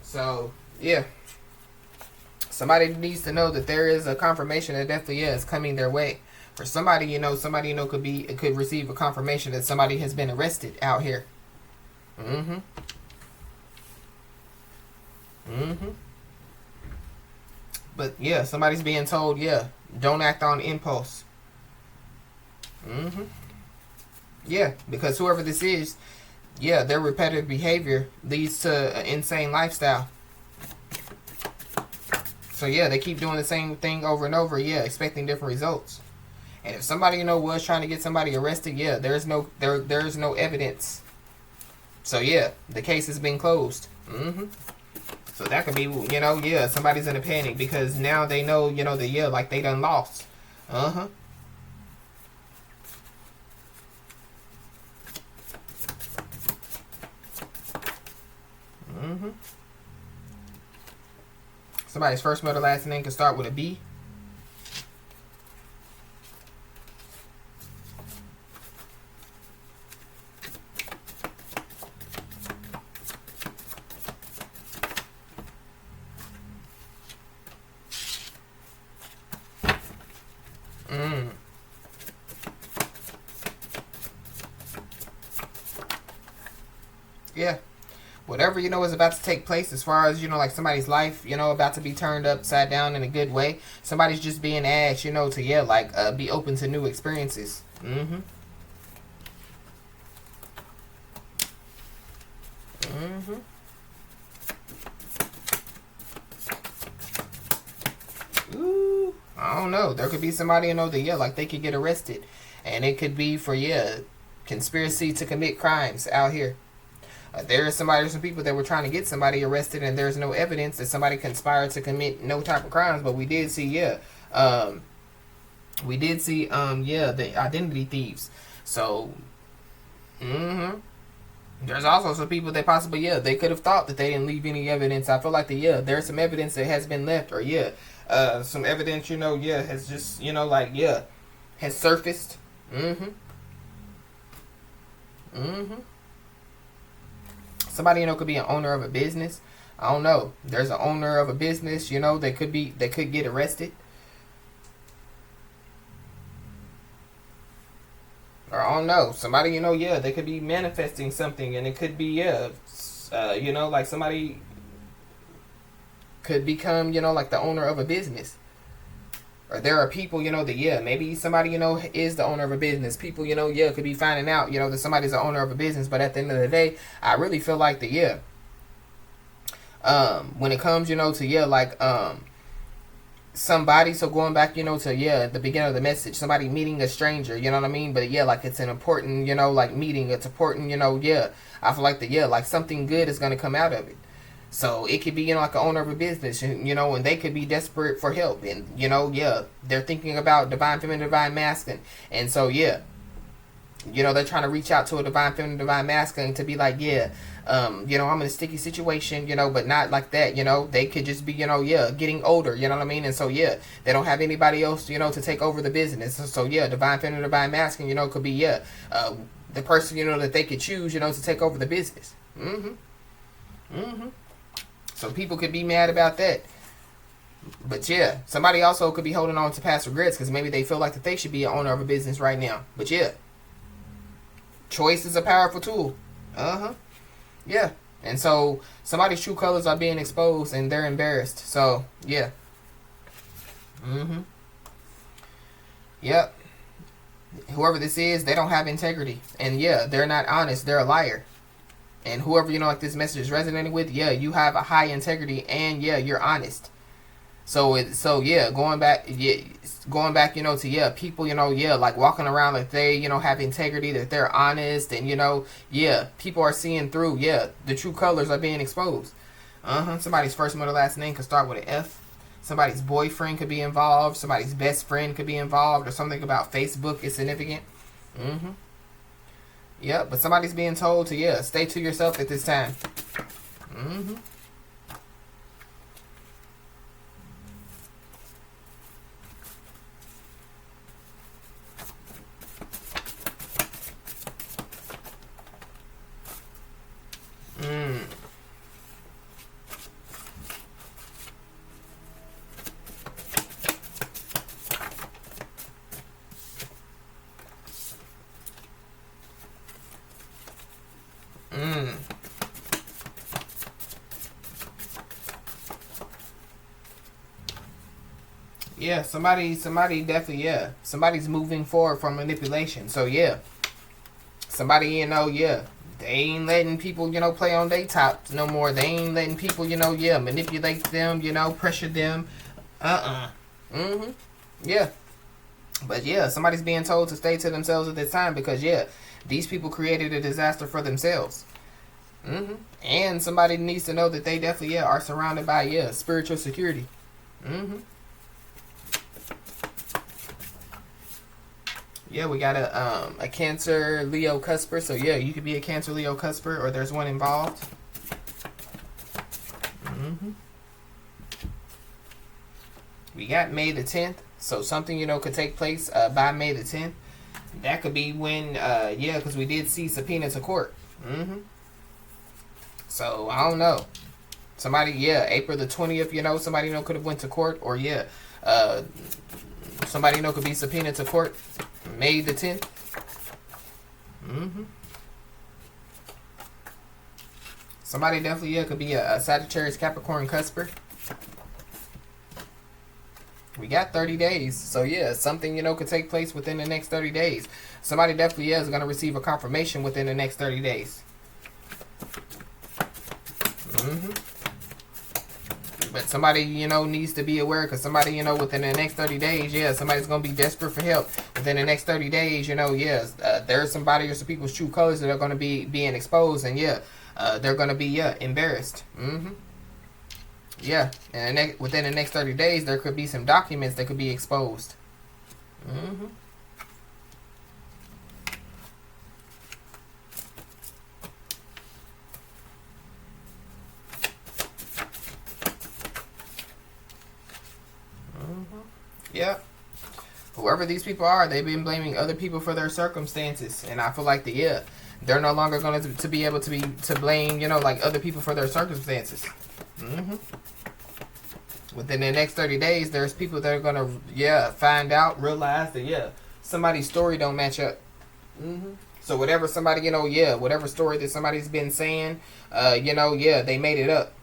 So, yeah. Somebody needs to know that there is a confirmation that definitely is coming their way. For somebody, somebody could receive a confirmation that somebody has been arrested out here. But yeah, somebody's being told, yeah, don't act on impulse. Yeah, because whoever this is, yeah, their repetitive behavior leads to an insane lifestyle. So yeah, they keep doing the same thing over and over, yeah, expecting different results. And if somebody was trying to get somebody arrested, yeah, there's no evidence. So yeah, the case has been closed. So that could be, yeah, somebody's in a panic because now they know, that yeah, like they done lost. Somebody's first, middle, last name can start with a B. Yeah. Whatever, is about to take place as far as, like somebody's life, about to be turned upside down in a good way. Somebody's just being asked, to, yeah, like, be open to new experiences. Ooh, I don't know. There could be somebody, that, yeah, like they could get arrested. And it could be for, yeah, conspiracy to commit crimes out here. There is somebody or some people that were trying to get somebody arrested, and there's no evidence that somebody conspired to commit no type of crimes. But we did see, yeah, yeah, the identity thieves. So, there's also some people that possibly, yeah, they could have thought that they didn't leave any evidence. I feel like there's some evidence that has been left, or yeah, some evidence, yeah, has just, like, yeah, has surfaced. Somebody, could be an owner of a business. I don't know. There's an owner of a business, that could get arrested. Or I don't know. Somebody, yeah, they could be manifesting something, and it could be, yeah, like somebody could become, like the owner of a business. Or there are people, that, yeah, maybe somebody, is the owner of a business. People, yeah, could be finding out, that somebody's the owner of a business. But at the end of the day, I really feel like the, yeah, when it comes, to, yeah, like, somebody, so going back, to, yeah, the beginning of the message, somebody meeting a stranger, you know what I mean? But, yeah, like, it's an important, like, meeting. It's important, yeah, I feel like the, yeah, like, something good is going to come out of it. So it could be, like an owner of a business, and they could be desperate for help. And, yeah, they're thinking about divine feminine, divine masculine. And so, yeah, they're trying to reach out to a divine feminine, divine masculine to be like, yeah, I'm in a sticky situation, but not like that, They could just be, yeah, getting older, you know what I mean? And so, yeah, they don't have anybody else, to take over the business. So, yeah, divine feminine, divine masculine, could be, yeah, the person, that they could choose, to take over the business. So people could be mad about that. But yeah, somebody also could be holding on to past regrets because maybe they feel like that they should be an owner of a business right now. But yeah, choice is a powerful tool. Yeah. And so somebody's true colors are being exposed and they're embarrassed. So yeah. Yep. Whoever this is, they don't have integrity. And yeah, they're not honest. They're a liar. And whoever, like this message is resonating with, yeah, you have a high integrity and yeah, you're honest. So yeah, going back, to, yeah, people, yeah, like walking around like they, have integrity, that they're honest, and, yeah, people are seeing through, yeah, the true colors are being exposed. Somebody's first, middle, last name can start with an F. Somebody's boyfriend could be involved. Somebody's best friend could be involved. Or something about Facebook is significant. Yep, but somebody's being told to, yeah, stay to yourself at this time. Mm-hmm. Yeah, somebody definitely, yeah. Somebody's moving forward from manipulation. So, yeah. Somebody, yeah. They ain't letting people, play on their tops no more. They ain't letting people, yeah, manipulate them, pressure them. Yeah. But, yeah, somebody's being told to stay to themselves at this time because, yeah, these people created a disaster for themselves. And somebody needs to know that they definitely, yeah, are surrounded by, yeah, spiritual security. Yeah, we got a Cancer Leo cusper. So yeah, you could be a Cancer Leo cusper, or there's one involved. We got May the 10th. So something, could take place by May the 10th. That could be when, yeah, because we did see subpoena to court. So I don't know. Somebody, yeah, April the 20th, somebody, could have went to court, or yeah, somebody, could be subpoenaed to court May the 10th. Somebody definitely, yeah, could be a Sagittarius Capricorn cusper. We got 30 days. So, yeah, something, could take place within the next 30 days. Somebody definitely, yeah, is going to receive a confirmation within the next 30 days. But somebody, needs to be aware, because somebody, within the next 30 days, yeah, somebody's going to be desperate for help. Within the next 30 days, yes, there's somebody or some people's true colors that are going to be being exposed, and yeah, they're going to be, yeah, embarrassed. Yeah, and within the next 30 days, there could be some documents that could be exposed. Yeah. Whoever these people are, they've been blaming other people for their circumstances, and I feel like they're no longer going to be able to blame, like other people for their circumstances. Within the next 30 days, there's people that are going to, yeah, find out, realize that, yeah, somebody's story don't match up. So whatever somebody, yeah, whatever story that somebody's been saying, yeah, they made it up.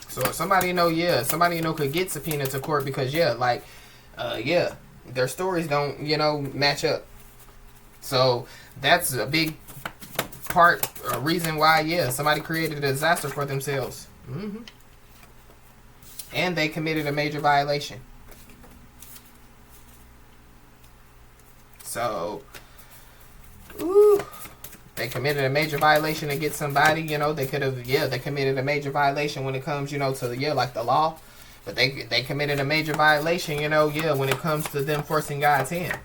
So somebody, yeah, somebody, could get subpoenaed to court because, yeah, like, yeah, their stories don't, match up. So that's a big part, a reason why, yeah, somebody created a disaster for themselves. And they committed a major violation. So, they committed a major violation against somebody, they could have, yeah, they committed a major violation when it comes, to, yeah, like the law. But they committed a major violation, yeah, when it comes to them forcing God's hand.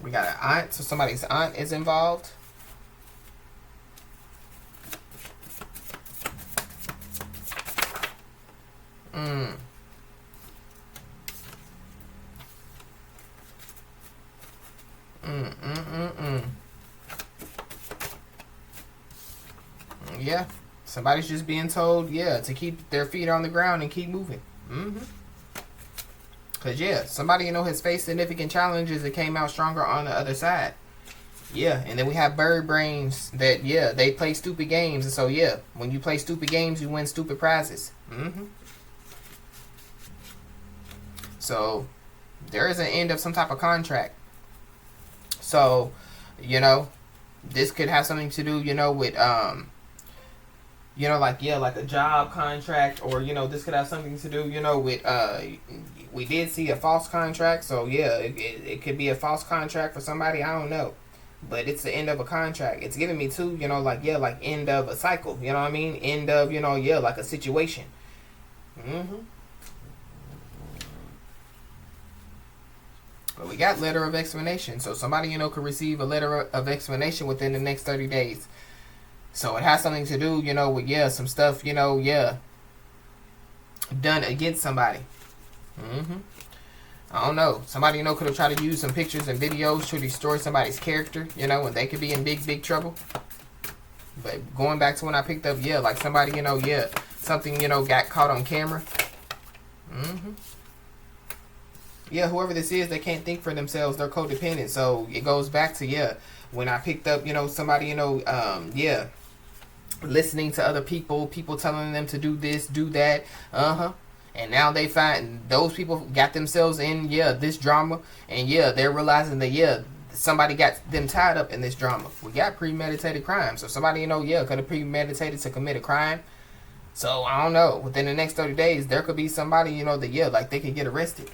We got an aunt, so somebody's aunt is involved. Yeah, somebody's just being told, yeah, to keep their feet on the ground and keep moving. Because, yeah, somebody, has faced significant challenges that came out stronger on the other side. Yeah, and then we have bird brains that, yeah, they play stupid games. And so, yeah, when you play stupid games, you win stupid prizes. So, there is an end of some type of contract. So, This could have something to do, with like like a job contract, or this could have something to do, with we did see a false contract, so yeah, it could be a false contract for somebody. I don't know, but it's the end of a contract. It's giving me too, like end of a cycle. You know what I mean? End of like a situation. But we got letter of explanation, so somebody could receive a letter of explanation within the next 30 days. So it has something to do, with some stuff, done against somebody. I don't know. Somebody, could have tried to use some pictures and videos to destroy somebody's character, and they could be in big, big trouble. But going back to when I picked up, like somebody, something, got caught on camera. Yeah, whoever this is, they can't think for themselves. They're codependent. So it goes back to, when I picked up, somebody, listening to other people telling them to do this, do that. And now they find those people got themselves in, this drama. And they're realizing that, somebody got them tied up in this drama. We got premeditated crime. So somebody, could have premeditated to commit a crime. So I don't know. Within the next 30 days, there could be somebody, that, like they could get arrested.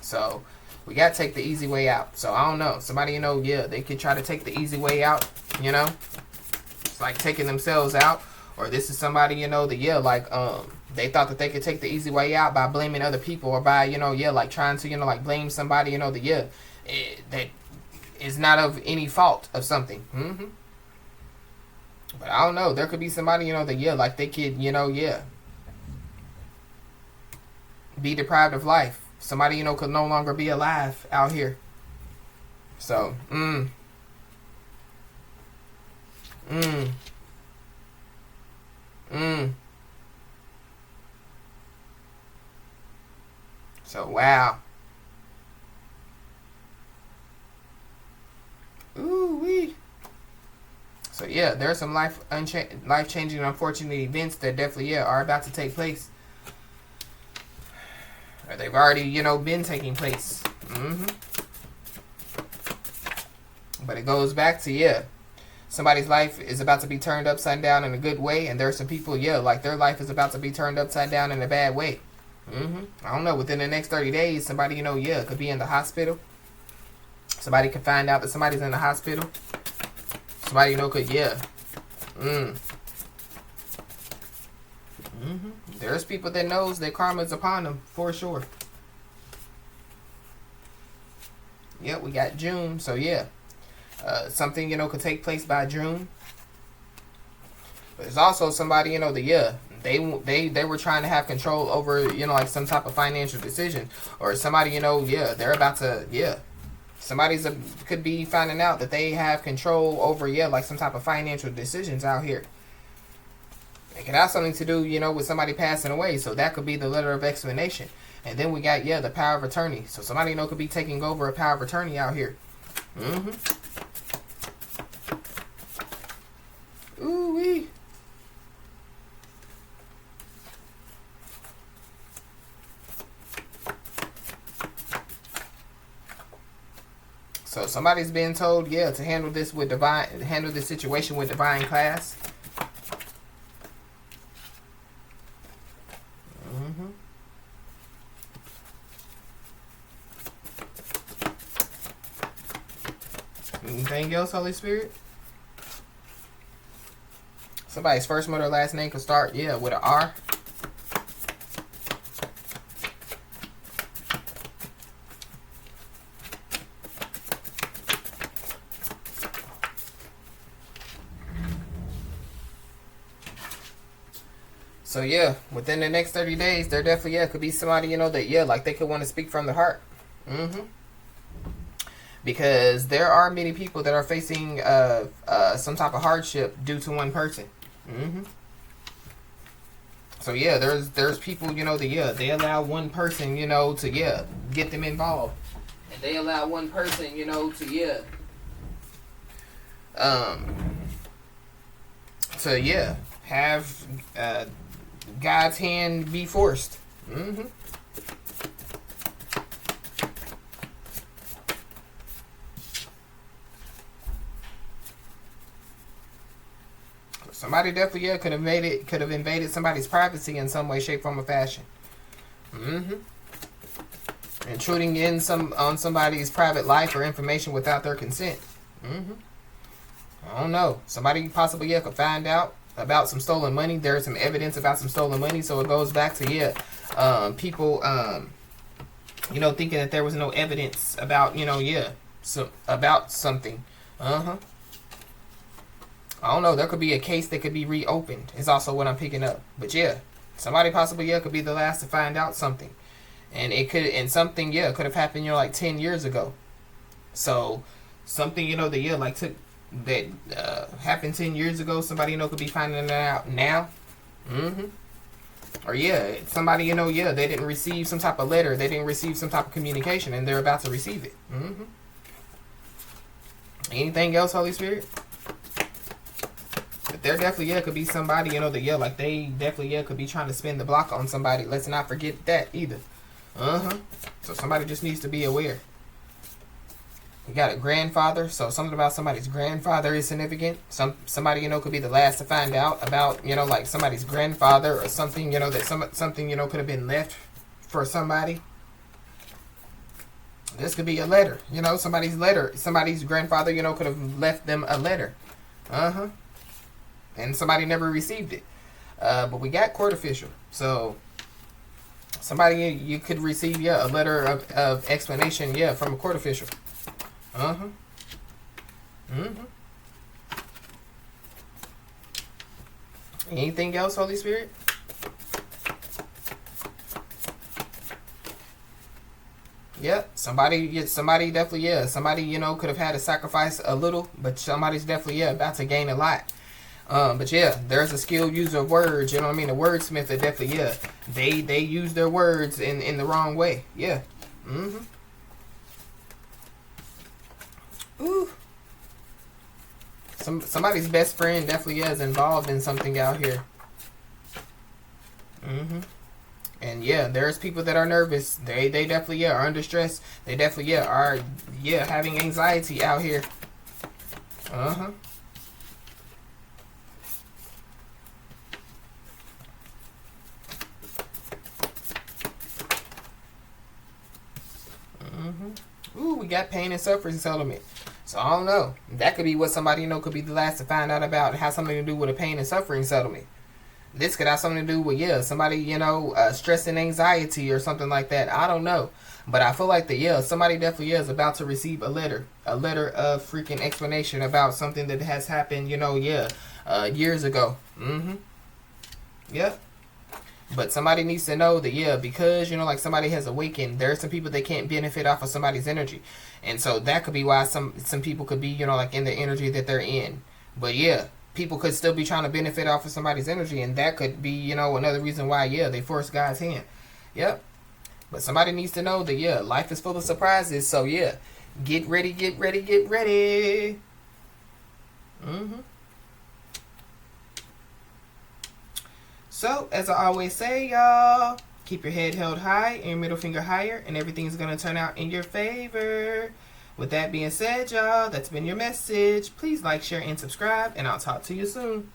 So we got to take the easy way out. So I don't know. Somebody, they could try to take the easy way out, It's like taking themselves out. Or this is somebody, that, they thought that they could take the easy way out by blaming other people, or by, like trying to, like blame somebody, that, that is not of any fault of something. But I don't know. There could be somebody, that, like they could, be deprived of life. Somebody, could no longer be alive out here. So, So, wow. Ooh-wee. So, yeah, there are some life-changing, unfortunate events that definitely, are about to take place. Or they've already, been taking place. But it goes back to, somebody's life is about to be turned upside down in a good way. And there are some people, like their life is about to be turned upside down in a bad way. I don't know. Within the next 30 days, somebody, could be in the hospital. Somebody could find out that somebody's in the hospital. Somebody, could, There's people that knows that karma is upon them, for sure. Yep, we got June, so something, could take place by June. But there's also somebody, they were trying to have control over, like some type of financial decision. Or somebody, they're about to, somebody's could be finding out that they have control over, like some type of financial decisions out here. It could have something to do, with somebody passing away. So that could be the letter of explanation. And then we got, the power of attorney. So somebody, could be taking over a power of attorney out here. Ooh-wee. So somebody's being told, to handle this situation with divine class. Anything else, Holy Spirit? Somebody's first, middle, last name could start, with an R. So within the next 30 days, there definitely could be somebody, that like they could want to speak from the heart. Because there are many people that are facing some type of hardship due to one person. So there's people, that they allow one person, to get them involved. And they allow one person, to have God's hand be forced. Somebody definitely, yeah, could have invaded somebody's privacy in some way, shape, form, or fashion. Intruding in on somebody's private life or information without their consent. I don't know. Somebody possibly, yeah, could find out about some stolen money. There's some evidence about some stolen money, so it goes back to, yeah, people, you know, thinking that there was no evidence about, you know, yeah, so about something. I don't know. There could be a case that could be reopened. Is also what I'm picking up. But yeah, somebody possibly, yeah, could be the last to find out something, and it could, and something, yeah, could have happened, you know, like 10 years ago. So something, you know, that, yeah, like took that happened 10 years ago. Somebody, you know, could be finding it out now. Or yeah, somebody, you know, yeah, they didn't receive some type of letter, they didn't receive some type of communication, and they're about to receive it. Anything else, Holy Spirit? But there definitely, yeah, could be somebody, you know, that, yeah, like they definitely, yeah, could be trying to spin the block on somebody. Let's not forget that either. So somebody just needs to be aware. You got a grandfather, so something about somebody's grandfather is significant. Somebody, you know, could be the last to find out about, you know, like somebody's grandfather or something, you know, that something, you know, could have been left for somebody. This could be a letter, you know, somebody's letter. Somebody's grandfather, you know, could have left them a letter. And somebody never received it. But we got court official, so somebody, you could receive, yeah, a letter of explanation, yeah, from a court official. Anything else, Holy Spirit? Yep. Somebody definitely, yeah. Somebody, you know, could have had to sacrifice a little, but somebody's definitely, yeah, about to gain a lot. But yeah, there's a skilled user of words, you know what I mean? A wordsmith that definitely, yeah, they use their words in the wrong way. Yeah. Ooh. Somebody's best friend definitely is involved in something out here. And yeah, there's people that are nervous. They definitely, yeah, are under stress. They definitely, yeah, are, yeah, having anxiety out here. Ooh, we got pain and suffering settlement. So I don't know. That could be what somebody, you know, could be the last to find out about. It has something to do with a pain and suffering settlement. This could have something to do with, yeah, somebody, you know, stress and anxiety or something like that. I don't know. But I feel like that, yeah, somebody definitely is about to receive a letter of freaking explanation about something that has happened, you know, yeah, years ago. Yep. But somebody needs to know that, yeah, because, you know, like somebody has awakened, there are some people that can't benefit off of somebody's energy. And so that could be why some people could be, you know, like in the energy that they're in. But yeah, people could still be trying to benefit off of somebody's energy. And that could be, you know, another reason why, yeah, they force God's hand. Yep. But somebody needs to know that, yeah, life is full of surprises. So yeah, get ready, get ready, get ready. So, as I always say, y'all, keep your head held high and your middle finger higher, and everything's going to turn out in your favor. With that being said, y'all, that's been your message. Please like, share, and subscribe, and I'll talk to you soon.